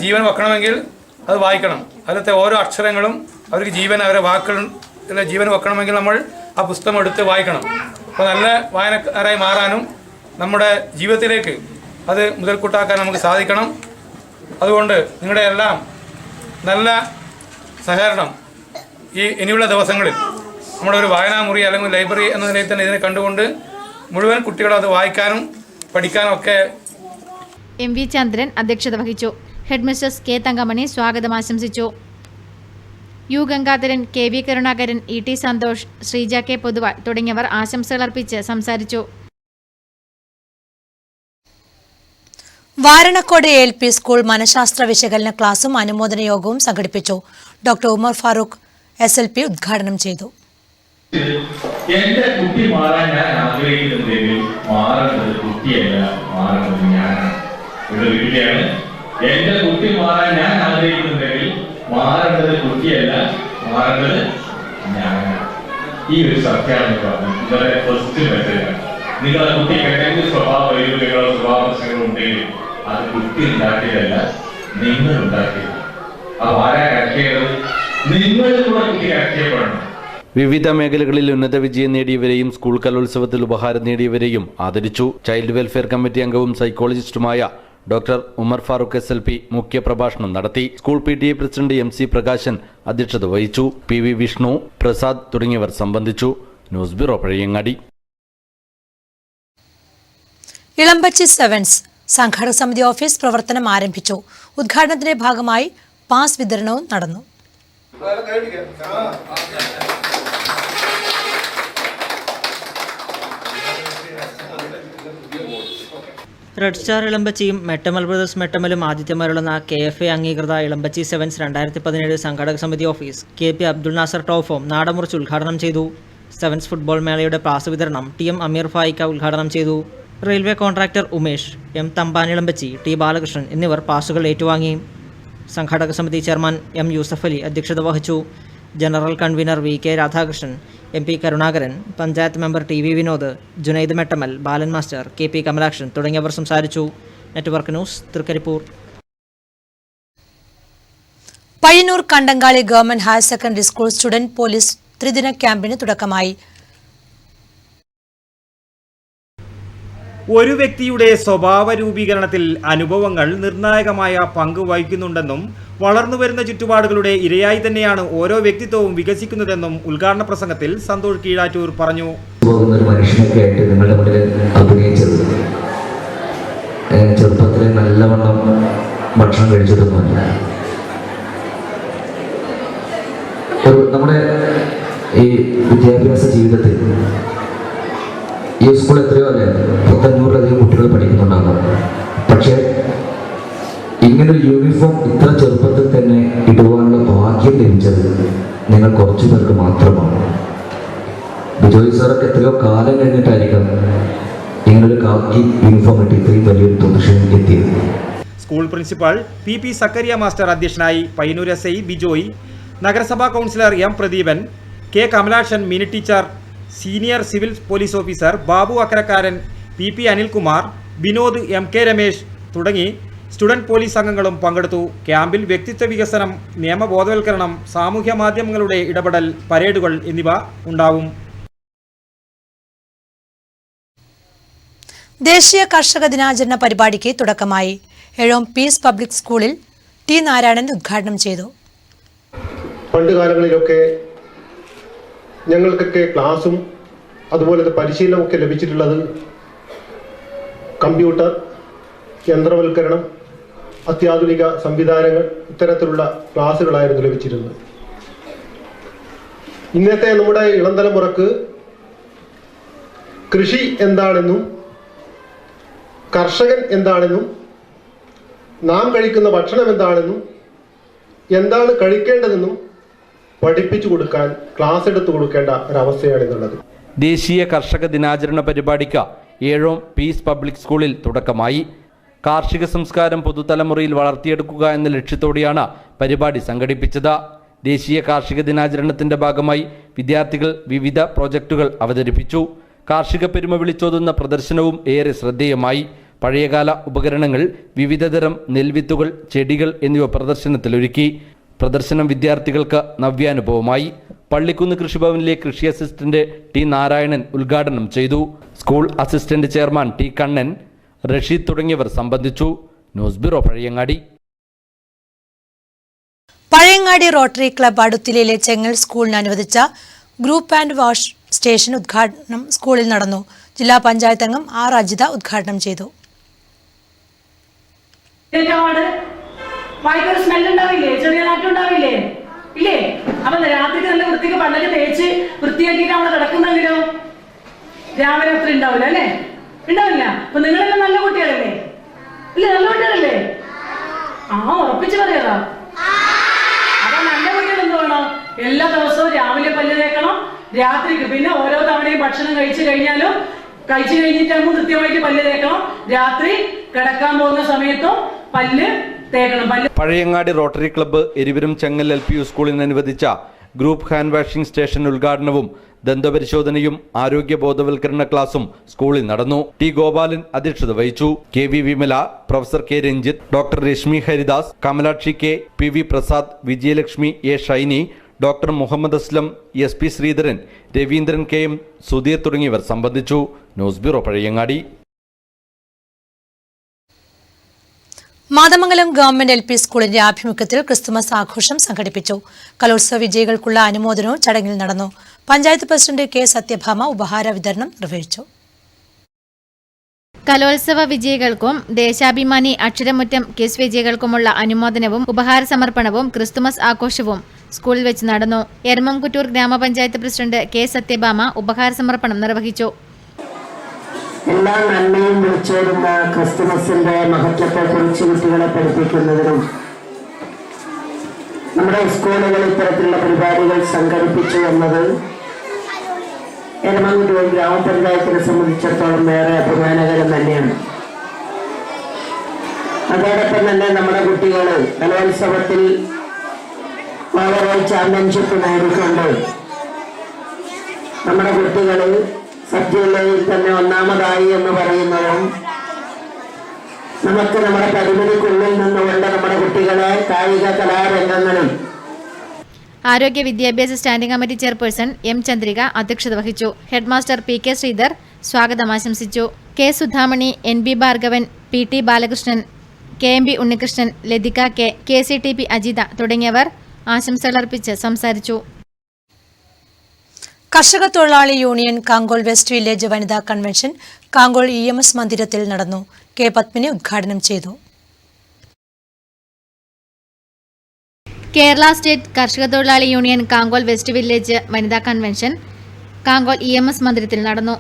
ജീവൻ വെക്കണമെങ്കിൽ അത് വായിക്കണം. അതിലത്തെ ഓരോ അക്ഷരങ്ങളും അവർക്ക് ജീവൻ, അവരുടെ വാക്കുകളിലെ ജീവൻ വെക്കണമെങ്കിൽ നമ്മൾ ആ പുസ്തകം എടുത്ത് വായിക്കണം. അപ്പോൾ നല്ല വായനക്കാരായി മാറാനും നമ്മുടെ ജീവിതത്തിലേക്ക് അത് മുതൽക്കൂട്ടാക്കാൻ നമുക്ക് സാധിക്കണം. അതുകൊണ്ട് നിങ്ങളുടെ എല്ലാം നല്ല സഹകരണം ഇനിയുള്ള ദിവസങ്ങളിൽ നമ്മുടെ ഒരു വായനാമുറി അല്ലെങ്കിൽ ലൈബ്രറി എന്ന നിലയിൽ തന്നെ ഇതിനെ കണ്ടുകൊണ്ട് മുഴുവൻ കുട്ടികളും അത് വായിക്കാനും പഠിക്കാനും ഒക്കെ. MV ചന്ദ്രൻ അധ്യക്ഷത വഹിച്ചു. ഹെഡ് മിസ്റ്റേഴ്സ് K തങ്കമണി സ്വാഗതം ആശംസിച്ചു. U Gangadharan, KV Karunakaran, ET Santhosh, Sreeja K Poduval തുടങ്ങിയവർ ആശംസകൾ അർപ്പിച്ച് സംസാരിച്ചു. വാരണക്കോട് LP സ്കൂൾ മനഃശാസ്ത്ര വിശകലന ക്ലാസും അനുമോദന യോഗവും സംഘടിപ്പിച്ചു. ഡോക്ടർ ഉമർ ഫാറൂഖ് SLP ഉദ്ഘാടനം ചെയ്തു. എന്റെ കുട്ടി മാറാൻ ഞാൻ ആഗ്രഹിക്കുന്നുണ്ടെങ്കിൽ മാറേണ്ടത് കുട്ടിയല്ല, മാറേണ്ടത് ഞാനാണ്. ഇവിടെ വീട്ടിലാണ്. എന്റെ കുട്ടി മാറാൻ ഞാൻ ആഗ്രഹിക്കുന്നുണ്ടെങ്കിൽ മാറേണ്ടത് കുട്ടിയല്ല, മാറേണ്ടത് ഞാനാണ്. ഈ ഒരു സത്യമാണ് പറഞ്ഞത്. ഇവരെ ഫസ്റ്റ് മെസ്സേജാണ്. നിങ്ങളെ കുട്ടിക്ക് എന്തെങ്കിലും സ്വഭാവ വൈകല്യങ്ങളോ സ്വഭാവ പ്രശ്നങ്ങളോ ഉണ്ടെങ്കിൽ അത് കുട്ടി ഉണ്ടാക്കിയതല്ല, നിങ്ങൾ ഉണ്ടാക്കിയത്. ആ ആരാ കരക്കേണ്ടത്? നിങ്ങളിലൂടെ കുട്ടി കരക്കപ്പെടണം. വിവിധ മേഖലകളിൽ ഉന്നത വിജയം നേടിയവരെയും സ്കൂൾ കലോത്സവത്തിൽ ഉപഹാരം നേടിയവരെയും ആദരിച്ചു. ചൈൽഡ് വെൽഫെയർ കമ്മിറ്റി അംഗവും സൈക്കോളജിസ്റ്റുമായ ഡോക്ടർ ഉമർ ഫാറൂഖ് SLP മുഖ്യപ്രഭാഷണം നടത്തി. School PTA president MC Prakashan അധ്യക്ഷത വഹിച്ചു. PV വിഷ്ണു, പ്രസാദ് തുടങ്ങിയവർ സംബന്ധിച്ചു. News bureau Pazhayangadi. Elambachi sevens സംഘാടക സമിതി ഓഫീസ് പ്രവർത്തനം ആരംഭിച്ചു. ഉദ്ഘാടനത്തിന്റെ ഭാഗമായി പാസ് വിതരണവും നടന്നു. റെഡ് സ്റ്റാർ ഇളമ്പച്ചിയും മെട്ടമൽ ബ്രദേഴ്സ് മെട്ടമലും ആതിഥ്യമരുളുന്ന KFA അംഗീകൃത ഇളമ്പച്ചി സെവൻസ് 2017 സംഘാടക സമിതി ഓഫീസ് KP അബ്ദുൾ നാസർ ടോഫോം നാടമുറിച്ച് ഉദ്ഘാടനം ചെയ്തു. സെവൻസ് ഫുട്ബോൾ മേളയുടെ പാസ് വിതരണം TM അമീർ ഫായിക്ക ഉദ്ഘാടനം ചെയ്തു. Railway contractor Umesh, M Thampan Elambachi, T Balakrishnan എന്നിവർ പാസുകൾ ഏറ്റുവാങ്ങി. സംഘാടക സമിതി ചെയർമാൻ M യൂസഫ് അലി അധ്യക്ഷത വഹിച്ചു. General convener VK Radhakrishnan, MP Karunakaran, panchayat member TV Vinod, Junaid Mettamal, Balan master, KP Kamalakshan തുടങ്ങിയവർ സംസാരിച്ചു. Network news, Thrikaripur. Payyanur Kandankali government higher secondary school student police ത്രിദിന ക്യാമ്പിന് തുടക്കമായി. ഒരു വ്യക്തിയുടെ സ്വഭാവ രൂപീകരണത്തിൽ അനുഭവങ്ങൾ നിർണായകമായ പങ്ക് വഹിക്കുന്നുണ്ടെന്നും വളർന്നുവരുന്ന ചുറ്റുപാടുകളുടെ ഇരയായി തന്നെയാണ് ഓരോ വ്യക്തിത്വവും വികസിക്കുന്നതെന്നും ഉദ്ഘാടന പ്രസംഗത്തിൽ സന്തോഷ് കീഴാറ്റൂർ പറഞ്ഞു. മനുഷ്യനൊക്കെ ആയിട്ട് നിങ്ങളുടെ മുന്നിൽ അഭിനയിച്ചത് ചെറുപ്പത്തിൽ നല്ലവണ്ണം ഭക്ഷണം കഴിച്ചിട്ടൊന്നുമല്ല. നമ്മുടെ ഈ വിദ്യാഭ്യാസ ജീവിതത്തിൽ ഈ സ്കൂൾ എത്രയോ അല്ലേ 1,500-ലധികം കുട്ടികൾ പഠിക്കുന്നുണ്ടാകും. പക്ഷേ ഇങ്ങനൊരു യൂണിഫോം ഇത്ര ചെറുപ്പത്തിൽ തന്നെ ഇടുവാനുള്ള ഭാഗ്യം ലഭിച്ചത് നിങ്ങൾ കുറച്ചു പേർക്ക് മാത്രമാണ്. ബിജോയ് സാറൊക്കെ എത്രയോ കാലം കഴിഞ്ഞിട്ടായിരിക്കും ഇങ്ങനൊരു കാക്കി യൂണിഫോം ഇട്ട് ഇത്രയും വലിയൊരു പൊസിഷൻ എത്തിയത്. School principal P Zacharia master അധ്യക്ഷനായി. പയ്യന്നൂർ SI ബിജോയ്, നഗരസഭാ councillor M Pradeepan, K Kamalakshan, Mini teacher, senior civil police officer Babu Akkarakkaran, PP Anilkumar, Vinod, MK Ramesh തുടങ്ങി സ്റ്റുഡന്റ് പോലീസ് അംഗങ്ങളും പങ്കെടുത്തു. ക്യാമ്പിൽ വ്യക്തിത്വ വികസനം, നിയമബോധവൽക്കരണം, സാമൂഹ്യ മാധ്യമങ്ങളുടെ ഇടപെടൽ, പരേഡുകൾ എന്നിവ ഉണ്ടാവും. ദേശീയ കർഷക ദിനാചരണ പരിപാടിക്ക് തുടക്കമായി. എഴോം പീസ് പബ്ലിക് സ്കൂളിൽ T നാരായണൻ ഉദ്ഘാടനം ചെയ്തു. പണ്ട് കാലങ്ങളിലൊക്കെ ഞങ്ങൾക്കൊക്കെ ക്ലാസും അതുപോലെ പരിശീലനമൊക്കെ ലഭിച്ചിട്ടുള്ളത് കമ്പ്യൂട്ടർ, യന്ത്രവൽക്കരണം, അത്യാധുനിക സംവിധാനങ്ങൾ, ഇത്തരത്തിലുള്ള ക്ലാസ്സുകളായിരുന്നു ലഭിച്ചിരുന്നത്. ഇന്നത്തെ നമ്മുടെ ഇളം തലമുറക്ക് കൃഷി എന്താണെന്നും കർഷകൻ എന്താണെന്നും നാം കഴിക്കുന്ന ഭക്ഷണം എന്താണെന്നും എന്താണ് കഴിക്കേണ്ടതെന്നും പഠിപ്പിച്ചു കൊടുക്കാൻ ക്ലാസ് എടുത്തു കൊടുക്കേണ്ട ഒരവസ്ഥയാണെന്നുള്ളത്. ദേശീയ കർഷക ദിനാചരണ പരിപാടിക്ക് ഏഴോം പീസ് പബ്ലിക് സ്കൂളിൽ തുടക്കമായി. കാർഷിക സംസ്കാരം പുതുതലമുറയിൽ വളർത്തിയെടുക്കുക എന്ന ലക്ഷ്യത്തോടെയാണ് പരിപാടി സംഘടിപ്പിച്ചത്. ദേശീയ കാർഷിക ദിനാചരണത്തിന്റെ ഭാഗമായി വിദ്യാർത്ഥികൾ വിവിധ പ്രോജക്റ്റുകൾ അവതരിപ്പിച്ചു. കാർഷിക പെരുമ വിളിച്ചോതുന്ന പ്രദർശനവും ഏറെ ശ്രദ്ധേയമായി. പഴയകാല ഉപകരണങ്ങൾ, വിവിധതരം നെൽവിത്തുകൾ, ചെടികൾ എന്നിവ പ്രദർശനത്തിലൊരുക്കി. പ്രദർശനം വിദ്യാർത്ഥികൾക്ക് നവ്യാനുഭവമായി. പള്ളിക്കുന്ന് കൃഷിഭവനിലെ കൃഷി അസിസ്റ്റന്റ് T നാരായണൻ ഉദ്ഘാടനം ചെയ്തു. School assistant chairman T Kannan, Rasheed തുടങ്ങിയവർ സംബന്ധിച്ചു. News bureau, Pazhayangadi. Pazhayangadi rotary club അടുത്തിലെ ചെങ്ങൽ സ്കൂളിന് അനുവദിച്ച ഗ്രൂപ്പ് ആൻഡ് വാഷ് സ്റ്റേഷൻ ഉദ്ഘാടനം സ്കൂളിൽ നടന്നു. ജില്ലാ പഞ്ചായത്ത് അംഗം R അജിത ഉദ്ഘാടനം ചെയ്തു. വായിക്കൊരു സ്മെല്ല് ഉണ്ടാവില്ലേ, ചെറിയ നാട്ടുണ്ടാവില്ലേ, ഇല്ലേ? അപ്പൊ രാത്രി നല്ല വൃത്തിക്ക് പണ്ടൊക്കെ തേച്ച് വൃത്തിയാക്കിയിട്ട് അവിടെ കിടക്കുന്നെങ്കിലോ രാവിലെ അത്ര ഉണ്ടാവില്ല, അല്ലേ? ഉണ്ടാവില്ല. അപ്പൊ നിങ്ങളെല്ലാം നല്ല കുട്ടികളല്ലേ? ഇല്ലേ, നല്ല കുട്ടികളല്ലേ? ഉറപ്പിച്ച് പറയാ. അപ്പൊ നല്ല കുട്ടികൾ എന്ത് വേണം? എല്ലാ ദിവസവും രാവിലെ പല്ല് തേക്കണം, രാത്രിക്ക് പിന്നെ ഓരോ തവണയും ഭക്ഷണം കഴിച്ചു കഴിഞ്ഞിട്ടാകുമ്പോൾ കൃത്യമായിട്ട് പല്ല് തേക്കണം. രാത്രി കിടക്കാൻ പോകുന്ന സമയത്തും പല്ല് തേക്കണം. പഴയങ്ങാടി റോട്ടറി ക്ലബ്ബ് എരിവരും ചെങ്ങൽ LP സ്കൂളിന് അനുവദിച്ച ഗ്രൂപ്പ് ഹാൻഡ് വാഷിംഗ് സ്റ്റേഷൻ ഉദ്ഘാടനവും ദന്തപരിശോധനയും ആരോഗ്യ ബോധവൽക്കരണ ക്ലാസും സ്കൂളിൽ നടന്നു. T ഗോപാലൻ അധ്യക്ഷത വഹിച്ചു. KV Vimala, professor K Ranjith, doctor Reshmi Haridas, Kamalakshi K, PV Prasad, Vijayalakshmi A Shiny, doctor Muhammad Aslam, SP Sreedharan, Raveendran KM, Sudheer തുടങ്ങിയവർ സംബന്ധിച്ചു. News bureau, Pazhayangadi. Mathamangalam government LP സ്കൂളിന്റെ ആഭിമുഖ്യത്തിൽ ക്രിസ്തുമസ് ആഘോഷം സംഘടിപ്പിച്ചു. കലോത്സവ വിജയികൾക്കുള്ള അനുമോദനവും ചടങ്ങിൽ നടന്നു. പഞ്ചായത്ത് പ്രസിഡന്റ് K സത്യഭാമ ഉപഹാര വിതരണം നിർവഹിച്ചു. കലോത്സവ വിജയികൾക്കും ദേശാഭിമാനി അക്ഷരമുറ്റം ക്വിസ് വിജയികൾക്കുമുള്ള അനുമോദനവും ഉപഹാര സമർപ്പണവും ക്രിസ്തുമസ് ആഘോഷവും സ്കൂളിൽ വെച്ച് നടന്നു. എരമംകുറ്റൂർ ഗ്രാമപഞ്ചായത്ത് പ്രസിഡന്റ് K സത്യഭാമ ഉപഹാര സമർപ്പണം നിർവഹിച്ചു. എല്ലാ നന്മയും വിളിച്ചോടുന്ന ക്രിസ്തുമസിന്റെ മഹത്വത്തെക്കുറിച്ച് കുട്ടികളെ പഠിപ്പിക്കുന്നതിനും നമ്മുടെ സ്കൂളുകൾ ഇത്തരത്തിലുള്ള പരിപാടികൾ സംഘടിപ്പിച്ചു എന്നത് എരമംകുറ്റൂർ ഗ്രാമപഞ്ചായത്തിനെ സംബന്ധിച്ചിടത്തോളം ഏറെ അഭിമാനകരം തന്നെയാണ്. അതോടൊപ്പം തന്നെ നമ്മുടെ കുട്ടികൾ കലോത്സവത്തിൽ ഓവറോൾ ചാമ്പ്യൻഷിപ്പ് നേടിക്കൊണ്ട് നമ്മുടെ കുട്ടികൾ സബ് ജില്ലയിൽ തന്നെ ഒന്നാമതായി എന്ന് പറയുന്നതും നമുക്ക് നമ്മുടെ പരിമിതിക്കുള്ളിൽ നിന്നുകൊണ്ട് നമ്മുടെ കുട്ടികളെ കായിക കലാരംഗങ്ങളിൽ. ആരോഗ്യ വിദ്യാഭ്യാസ standing committee chairperson M Chandrika അധ്യക്ഷത വഹിച്ചു. ഹെഡ്മാസ്റ്റർ PK ശ്രീധർ, സ്വാഗതം ആശംസിച്ചു. K Sudhamani, NB Bhargavan, PT Balakrishnan, KMB Unnikrishnan, Lathika K, KCTP Ajitha തുടങ്ങിയവർ ആശംസകളർപ്പിച്ച് സംസാരിച്ചു. കർഷക തൊഴിലാളി യൂണിയൻ കാങ്കോൾ വെസ്റ്റ് വില്ലേജ് വനിതാ കൺവെൻഷൻ കാങ്കോൾ EMS മന്ദിരത്തിൽ നടന്നു. K പത്മിനി ഉദ്ഘാടനം ചെയ്തു. കേരള സ്റ്റേറ്റ് കർഷക തൊഴിലാളി യൂണിയൻ കാങ്കോൾ വെസ്റ്റ് വില്ലേജ് വനിതാ കൺവെൻഷൻ കാങ്കോൾ EMS മന്ദിരത്തിൽ നടന്നു.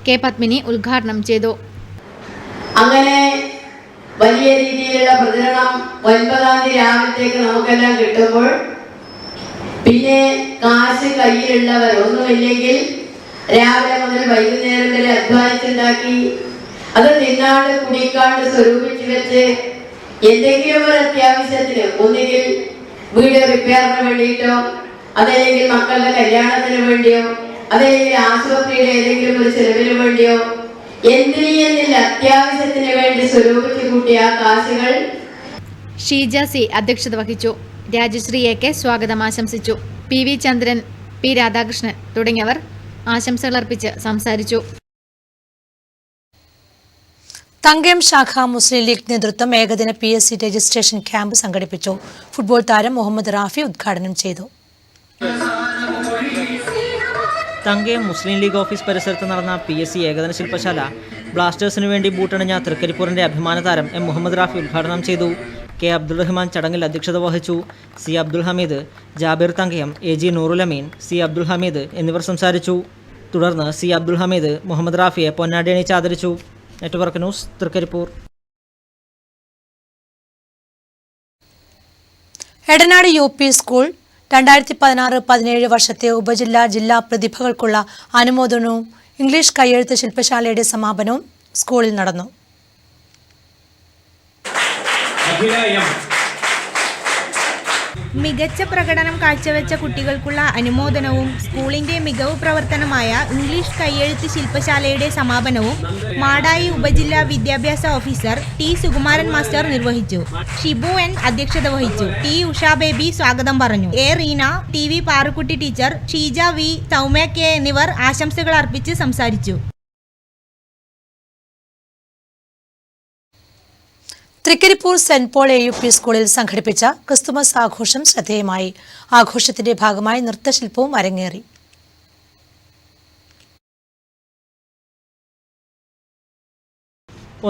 K പത്മിനി ഉദ്ഘാടനം ചെയ്തു. അങ്ങനെ വലിയ രീതിയിലുള്ള പ്രചരണം 9-ാം തീയതി രാവിലത്തേക്ക് നമുക്കെല്ലാം കിട്ടുമ്പോൾ പിന്നെ കാശ് കയ്യിലുള്ളവർ ഒന്നുമില്ലെങ്കിൽ രാവിലെ മുതൽ വൈകുന്നേരം വരെ അധ്വാനിച്ചുണ്ടാക്കി അത് തിന്നാണ്ട് കുടിക്കാണ്ട് സ്വരൂപിച്ചു വെച്ച് എന്തെങ്കിലും ഒരു അത്യാവശ്യത്തിന് ഒന്നുകിൽ വീട് റിപ്പയറിന് വേണ്ടിയിട്ടോ അതല്ലെങ്കിൽ മക്കളുടെ കല്യാണത്തിന് വേണ്ടിയോ അതല്ലെങ്കിൽ ആശുപത്രിയുടെ ഏതെങ്കിലും ഒരു ചെലവിന് വേണ്ടിയോ എന്തിനില്ല അത്യാവശ്യത്തിന് വേണ്ടി സ്വരൂപിച്ചു കൂട്ടിയ ആ കാശുകൾ. ഷീജ C അധ്യക്ഷത വഹിച്ചു. രാജശ്രീ AK സ്വാഗതം ആശംസിച്ചു. PV ചന്ദ്രൻ, P രാധാകൃഷ്ണൻ തുടങ്ങിയവർ ആശംസകളർപ്പിച്ച് സംസാരിച്ചു. തങ്കയം ശാഖ മുസ്ലിം ലീഗ് നേതൃത്വം ഏകദിന PSC രജിസ്ട്രേഷൻ ക്യാമ്പ് സംഘടിപ്പിച്ചു. ഫുട്ബോൾ താരം മുഹമ്മദ് റാഫി ഉദ്ഘാടനം ചെയ്തു. തങ്കയം മുസ്ലിം ലീഗ് ഓഫീസ് പരിസരത്ത് നടന്ന PSC ഏകദിന ശില്പശാല ബ്ലാസ്റ്റേഴ്സിനു വേണ്ടി ബൂട്ടണിഞ്ഞ തൃക്കരിപ്പൂരിന്റെ അഭിമാന താരം M മുഹമ്മദ് റാഫി ഉദ്ഘാടനം ചെയ്തു. K അബ്ദുൾ റഹ്മാൻ ചടങ്ങിൽ അധ്യക്ഷത വഹിച്ചു. C അബ്ദുൾ ഹമീദ്, ജാബിർ തങ്കയം, AG നൂറുൽ അമീൻ, C അബ്ദുൾ ഹമീദ് എന്നിവർ സംസാരിച്ചു. തുടർന്ന് C അബ്ദുൾ ഹമീദ് മുഹമ്മദ് റാഫിയെ പൊന്നാടി അണിയിച്ച് ആദരിച്ചു. Network news, Thrikaripur. Edanad UP school 2016-17 വർഷത്തെ ഉപജില്ലാ ജില്ലാ പ്രതിഭകൾക്കുള്ള അനുമോദനവും ഇംഗ്ലീഷ് കയ്യെഴുത്ത് ശില്പശാലയുടെ സമാപനവും സ്കൂളിൽ നടന്നു. മികച്ച പ്രകടനം കാഴ്ചവെച്ച കുട്ടികൾക്കുള്ള അനുമോദനവും സ്കൂളിന്റെ മികവ് പ്രവർത്തനമായ ഇംഗ്ലീഷ് കയ്യെഴുത്ത് ശില്പശാലയുടെ സമാപനവും മാടായി ഉപജില്ലാ വിദ്യാഭ്യാസ ഓഫീസർ T സുകുമാരൻ മാസ്റ്റർ നിർവഹിച്ചു. ഷിബു N അധ്യക്ഷത വഹിച്ചു. T ഉഷാ ബേബി സ്വാഗതം പറഞ്ഞു. A Reena, TV Parukutty teacher, Sheeja V, Soumya K എന്നിവർ ആശംസകൾ അർപ്പിച്ച് സംസാരിച്ചു. തൃക്കരിപ്പൂർ സെന്റ് പോൾ AUP സ്കൂളിൽ സംഘടിപ്പിച്ച ക്രിസ്തുമസ് ആഘോഷം ശ്രദ്ധേയമായി. ആഘോഷത്തിന്റെ ഭാഗമായി നൃത്തശില്പവും അരങ്ങേറി.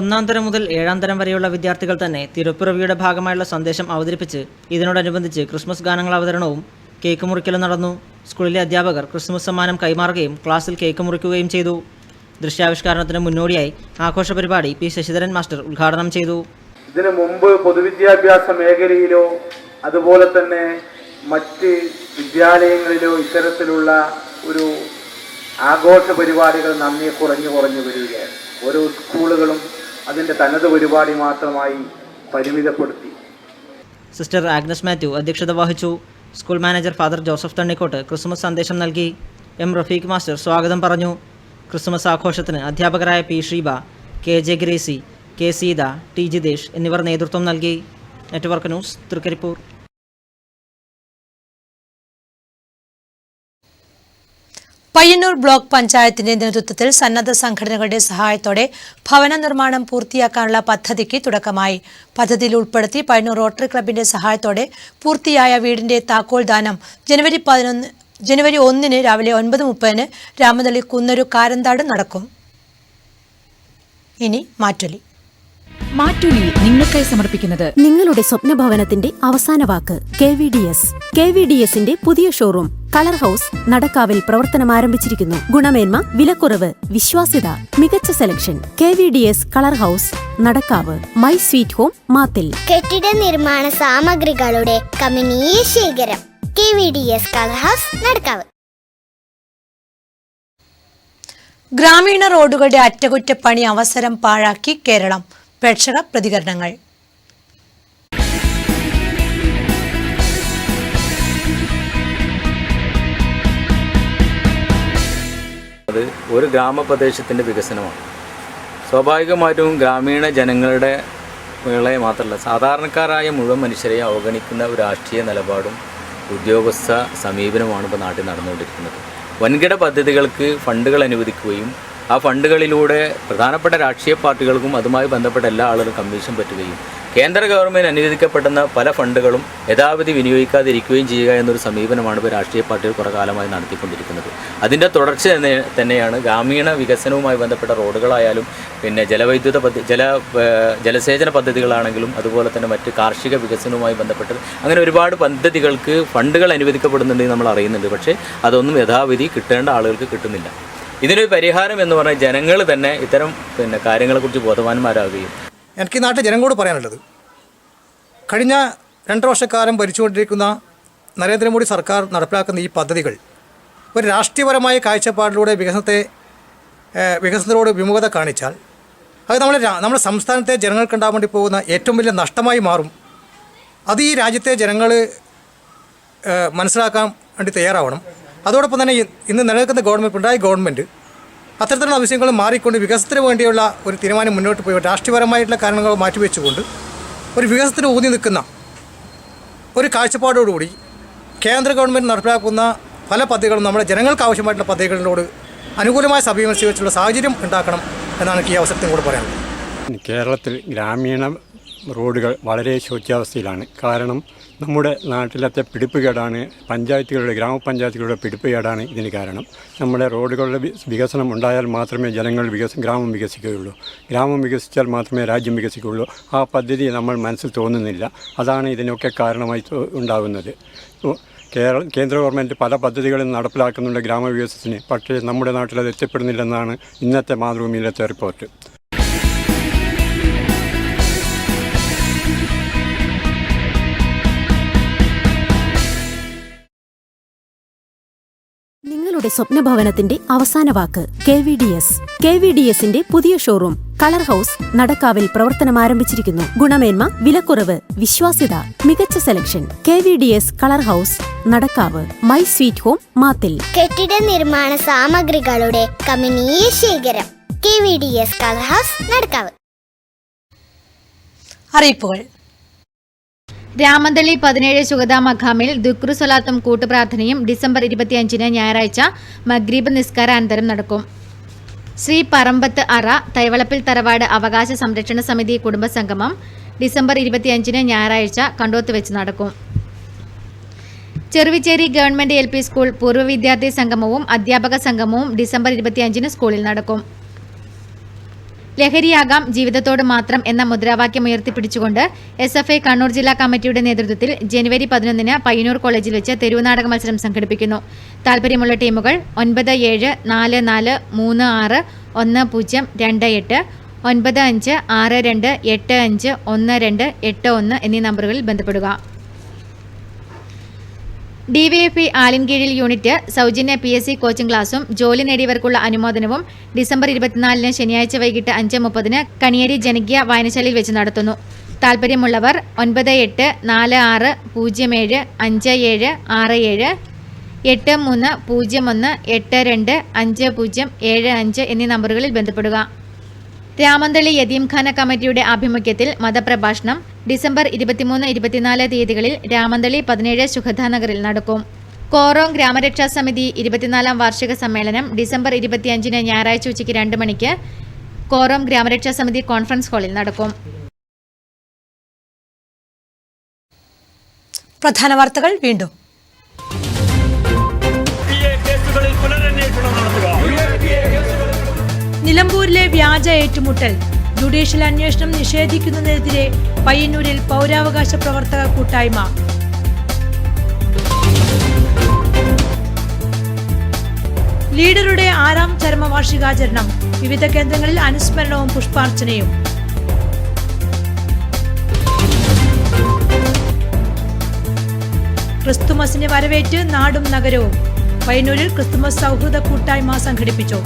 ഒന്നാം തരം മുതൽ 7ാം തരം വരെയുള്ള വിദ്യാർത്ഥികൾ തന്നെ തിരുപ്പിറവിയുടെ ഭാഗമായുള്ള സന്ദേശം അവതരിപ്പിച്ച് ഇതിനോടനുബന്ധിച്ച് ക്രിസ്മസ് ഗാനങ്ങൾ അവതരണവും കേക്ക് മുറിക്കലും നടന്നു. സ്കൂളിലെ അധ്യാപകർ ക്രിസ്മസ് സമ്മാനം കൈമാറുകയും ക്ലാസ്സിൽ കേക്ക് മുറിക്കുകയും ചെയ്തു. ദൃശ്യാവിഷ്കാരണത്തിന് മുന്നോടിയായി ആഘോഷ പരിപാടി P ശശിധരൻ മാസ്റ്റർ ഉദ്ഘാടനം ചെയ്തു. ഇതിനു മുമ്പ് പൊതുവിദ്യാഭ്യാസ മേഖലയിലോ അതുപോലെ തന്നെ മറ്റ് വിദ്യാലയങ്ങളിലോ ഇത്തരത്തിലുള്ള ഒരു ആഘോഷ പരിപാടികൾ നന്നേ കുറഞ്ഞു വരികയാണ്. ഓരോ സ്കൂളുകളും അതിൻ്റെ തനത് പരിപാടി മാത്രമായി പരിമിതപ്പെടുത്തി. സിസ്റ്റർ ആഗ്നസ് മാത്യു അധ്യക്ഷത വഹിച്ചു. School manager father Joseph Thannikottu Christmas സന്ദേശം നൽകി. M റഫീഖ് മാസ്റ്റർ സ്വാഗതം പറഞ്ഞു. ക്രിസ്മസ് ആഘോഷത്തിന് അധ്യാപകരായ P Sheeba, KJ Gracy, K Seetha, T Jithesh എന്നിവർ നേതൃത്വം നൽകി. Network news, Thrikaripur. Payyanur block പഞ്ചായത്തിന്റെ നേതൃത്വത്തിൽ സന്നദ്ധ സംഘടനകളുടെ സഹായത്തോടെ ഭവന നിർമ്മാണം പൂർത്തിയാക്കാനുള്ള പദ്ധതിക്ക് തുടക്കമായി. പദ്ധതിയിൽ ഉൾപ്പെടുത്തി പയ്യന്നൂർ റോട്ടറി ക്ലബിന്റെ സഹായത്തോടെ പൂർത്തിയായ വീടിന്റെ താക്കോൽ ദാനം ജനുവരി 1 രാവിലെ 9:30 രാമതളി കുന്നരു കാരന്താട് നടക്കും. ഇനി മാറ്റൊലി. മാറ്റൊലി നിങ്ങൾക്കായി സമർപ്പിക്കുന്നത് നിങ്ങളുടെ സ്വപ്ന ഭവനത്തിന്റെ അവസാന വാക്ക് KVDS-ന്റെ പുതിയ ഷോറൂം കളർ ഹൗസ് നടക്കാവിൽ പ്രവർത്തനം ആരംഭിച്ചിരിക്കുന്നു. ഗുണമേന്മ, വിലക്കുറവ്, വിശ്വാസ്യത, മികച്ച selection. KVDS colour house Nadakkavu. My sweet home Mathil. കെട്ടിട നിർമ്മാണ സാമഗ്രികളുടെ കമനീയ ശേഖരം. KVDS colour house Nadakkavu. ഗ്രാമീണ റോഡുകളുടെ അറ്റകുറ്റപ്പണി അവസരം പാഴാക്കി കേരളം. പ്രേക്ഷക പ്രതികരണങ്ങൾ. അത് ഒരു ഗ്രാമപ്രദേശത്തിൻ്റെ വികസനമാണ്. സ്വാഭാവികമായിട്ടും ഗ്രാമീണ ജനങ്ങളുടെ മാത്രമല്ല സാധാരണക്കാരായ മുഴുവൻ മനുഷ്യരെ അവഗണിക്കുന്ന ഒരു രാഷ്ട്രീയ നിലപാടും ഉദ്യോഗസ്ഥ സമീപനമാണ് ഇപ്പോൾ നാട്ടിൽ നടന്നുകൊണ്ടിരിക്കുന്നത്. വൻകിട പദ്ധതികൾക്ക് ഫണ്ടുകൾ അനുവദിക്കുകയും ആ ഫണ്ടുകളിലൂടെ പ്രധാനപ്പെട്ട രാഷ്ട്രീയ പാർട്ടികൾക്കും അതുമായി ബന്ധപ്പെട്ട എല്ലാ ആളുകളും കമ്മീഷൻ പറ്റുകയും കേന്ദ്ര ഗവൺമെൻറ് അനുവദിക്കപ്പെടുന്ന പല ഫണ്ടുകളും യഥാവിധി വിനിയോഗിക്കാതിരിക്കുകയും ചെയ്യുക എന്നൊരു സമീപനമാണ് ഇപ്പോൾ രാഷ്ട്രീയ പാർട്ടികൾ കുറേ കാലമായി നടത്തിക്കൊണ്ടിരിക്കുന്നത്. അതിൻ്റെ തുടർച്ച തന്നെയാണ് ഗ്രാമീണ വികസനവുമായി ബന്ധപ്പെട്ട റോഡുകളായാലും പിന്നെ ജലസേചന പദ്ധതികളാണെങ്കിലും അതുപോലെ തന്നെ മറ്റ് കാർഷിക വികസനവുമായി ബന്ധപ്പെട്ട് അങ്ങനെ ഒരുപാട് പദ്ധതികൾക്ക് ഫണ്ടുകൾ അനുവദിക്കപ്പെടുന്നുണ്ടെന്ന് നമ്മൾ അറിയുന്നുണ്ട്. പക്ഷേ അതൊന്നും യഥാവിധി കിട്ടേണ്ട ആളുകൾക്ക് കിട്ടുന്നില്ല. ഇതിനൊരു പരിഹാരം എന്ന് പറഞ്ഞാൽ ജനങ്ങൾ തന്നെ ഇത്തരം കാര്യങ്ങളെക്കുറിച്ച് ബോധവാന്മാരാകുകയും. എനിക്ക് ഈ നാട്ടിൽ ജനങ്ങളോട് പറയാനുള്ളത്, കഴിഞ്ഞ 2 വർഷക്കാലം ഭരിച്ചുകൊണ്ടിരിക്കുന്ന നരേന്ദ്രമോദി സർക്കാർ നടപ്പിലാക്കുന്ന ഈ പദ്ധതികൾ ഒരു രാഷ്ട്രീയപരമായ കാഴ്ചപ്പാടിലൂടെ വികസനത്തോട് വിമുഖത കാണിച്ചാൽ അത് നമ്മുടെ സംസ്ഥാനത്തെ ജനങ്ങൾക്കുണ്ടാകാൻ വേണ്ടി പോകുന്ന ഏറ്റവും വലിയ നഷ്ടമായി മാറും. അത് ഈ രാജ്യത്തെ ജനങ്ങൾ മനസ്സിലാക്കാൻ വേണ്ടി തയ്യാറാവണം. അതോടൊപ്പം തന്നെ ഇന്ന് നിലനിൽക്കുന്ന പിണറായി ഗവൺമെൻറ് അത്തരത്തിലുള്ള ആവശ്യങ്ങൾ മാറിക്കൊണ്ട് വികസനത്തിന് വേണ്ടിയുള്ള ഒരു തീരുമാനം മുന്നോട്ട് പോയി രാഷ്ട്രീയപരമായിട്ടുള്ള കാരണങ്ങൾ മാറ്റിവെച്ചുകൊണ്ട് ഒരു വികസനത്തിന് ഊന്നി നിൽക്കുന്ന ഒരു കാഴ്ചപ്പാടോടുകൂടി കേന്ദ്ര ഗവൺമെൻറ് നടപ്പിലാക്കുന്ന പല പദ്ധതികളും നമ്മുടെ ജനങ്ങൾക്ക് ആവശ്യമായിട്ടുള്ള പദ്ധതികളോട് അനുകൂലമായ സമീപനം സ്വീകരിച്ചുള്ള സാഹചര്യം ഉണ്ടാക്കണം എന്നാണ് എനിക്ക് ഈ അവസരത്തിൽ കൂടെ പറയാനുള്ളത്. കേരളത്തിൽ ഗ്രാമീണ റോഡുകൾ വളരെ ശോച്യാവസ്ഥയിലാണ്. കാരണം നമ്മുടെ നാട്ടിലത്തെ പിടിപ്പുകേടാണ്, ഗ്രാമപഞ്ചായത്തുകളുടെ പിടിപ്പുകേടാണ് ഇതിന് കാരണം. നമ്മുടെ റോഡുകളുടെ വികസനം ഉണ്ടായാൽ മാത്രമേ ഗ്രാമം വികസിക്കുകയുള്ളൂ. ഗ്രാമം വികസിച്ചാൽ മാത്രമേ രാജ്യം വികസിക്കുകയുള്ളൂ. ആ പദ്ധതി നമ്മൾ മനസ്സിൽ തോന്നുന്നില്ല. അതാണ് ഇതിനൊക്കെ കാരണമായി ഉണ്ടാകുന്നത്. കേന്ദ്ര ഗവൺമെൻറ് പല പദ്ധതികളും നടപ്പിലാക്കുന്നുണ്ട് ഗ്രാമവികസനത്തിന്. പക്ഷേ നമ്മുടെ നാട്ടിൽ അത് എത്തിപ്പെടുന്നില്ലെന്നാണ് ഇന്നത്തെ മാതൃഭൂമിയിലത്തെ റിപ്പോർട്ട്. നിങ്ങളുടെ സ്വപ്നഭവനത്തിന്റെ അവസാന വാക്ക് KVDS. KVDSന്റെ പുതിയ ഷോറൂം കളർ ഹൗസ് നടക്കാവിൽ പ്രവർത്തനം ആരംഭിച്ചിരിക്കുന്നു. ഗുണമേന്മ, വിലക്കുറവ്, വിശ്വാസ്യത, മികച്ച selection. KVDS colour house Nadakkavu. My sweet home Mathil. കെട്ടിട നിർമ്മാണ സാമഗ്രികളുടെ കമനീയ ശേഖരം. KVDS colour house Nadakkavu. അറിയിപ്പുകൾ. രാമന്തളി 17 ശുഹദാ മഖാമിൽ ദുക്രു സ്വലാത്തും കൂട്ടുപ്രാർത്ഥനയും ഡിസംബർ 25 ഞായറാഴ്ച മഗ്രീബ് നിസ്കാരാനന്തരം നടക്കും. ശ്രീ പറമ്പത്ത് അറ തൈവളപ്പിൽ തറവാട് അവകാശ സംരക്ഷണ സമിതി കുടുംബസംഗമം ഡിസംബർ 25 ഞായറാഴ്ച കണ്ടോത്ത് വെച്ച് നടക്കും. ചെറുവിച്ചേരി ഗവൺമെന്റ് LP സ്കൂൾ പൂർവ്വ വിദ്യാർത്ഥി സംഗമവും അധ്യാപക സംഗമവും ഡിസംബർ 25 സ്കൂളിൽ നടക്കും. ലഹരിയാകാം ജീവിതത്തോട് മാത്രം എന്ന മുദ്രാവാക്യം ഉയർത്തിപ്പിടിച്ചുകൊണ്ട് SFI കണ്ണൂർ ജില്ലാ കമ്മിറ്റിയുടെ നേതൃത്വത്തിൽ ജനുവരി 11 പയ്യന്നൂർ കോളേജിൽ വെച്ച് തെരുവുനാടക മത്സരം സംഘടിപ്പിക്കുന്നു. താൽപര്യമുള്ള ടീമുകൾ 9144361028 9562851281 എന്നീ നമ്പറുകളിൽ ബന്ധപ്പെടുക. DYFI ആലിൻകീഴിൽ യൂണിറ്റ് സൗജന്യ PSC കോച്ചിംഗ് ക്ലാസും ജോലി നേടിയവർക്കുള്ള അനുമോദനവും ഡിസംബർ 24 ശനിയാഴ്ച വൈകിട്ട് 5:30 കണിയേരി ജനകീയ വായനശാലയിൽ വെച്ച് നടത്തുന്നു. താൽപര്യമുള്ളവർ 9844075767 8301825075 എന്നീ നമ്പറുകളിൽ ബന്ധപ്പെടുക. രാമന്തളി യതീംഖാന കമ്മിറ്റിയുടെ ആഭിമുഖ്യത്തിൽ മതപ്രഭാഷണം ഡിസംബർ 23-24 തീയതികളിൽ രാമന്തളി 17 ശുഹദാ നഗറിൽ നടക്കും. കോറോം ഗ്രാമരക്ഷാ സമിതി 24ാം വാർഷിക സമ്മേളനം ഡിസംബർ 25 ഞായറാഴ്ച ഉച്ചയ്ക്ക് 2 മണിക്ക് കോറോം ഗ്രാമരക്ഷാ സമിതി കോൺഫറൻസ് ഹാളിൽ നടക്കും. പ്രധാന വാർത്തകൾ വീണ്ടും. നിലമ്പൂരിലെ വ്യാജ ഏറ്റുമുട്ടൽ, ജുഡീഷ്യൽ അന്വേഷണം നിഷേധിക്കുന്നതിനെതിരെ പയ്യന്നൂരിൽ പൗരാവകാശ പ്രവർത്തക കൂട്ടായ്മ. ലീഡറുടെ 6ാം ചരമവാർഷികാചരണം, വിവിധ കേന്ദ്രങ്ങളിൽ അനുസ്മരണവും പുഷ്പാർച്ചനയും. ക്രിസ്തുമസിനെ വരവേറ്റ് നാടും നഗരവും. പയ്യന്നൂരിൽ ക്രിസ്തുമസ് സൗഹൃദ കൂട്ടായ്മ സംഘടിപ്പിച്ചു.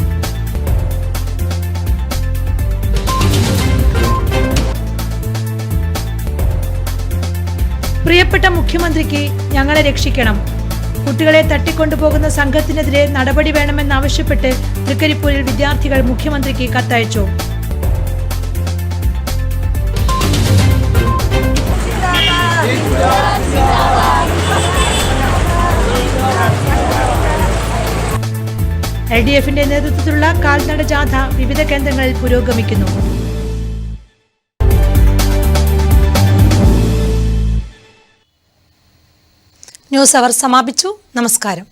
പ്രിയപ്പെട്ട മുഖ്യമന്ത്രിക്ക് ഞങ്ങളെ രക്ഷിക്കണം, കുട്ടികളെ തട്ടിക്കൊണ്ടുപോകുന്ന സംഘത്തിനെതിരെ നടപടി വേണമെന്നാവശ്യപ്പെട്ട് തൃക്കരിപ്പൂരിൽ വിദ്യാർത്ഥികൾ മുഖ്യമന്ത്രിക്ക് കത്തയച്ചു. LDFന്റെ നേതൃത്വത്തിലുള്ള കാൽനട ജാഥ വിവിധ കേന്ദ്രങ്ങളിൽ പുരോഗമിക്കുന്നു. ന്യൂസ് അവർ സമാപിച്ചു. നമസ്കാരം.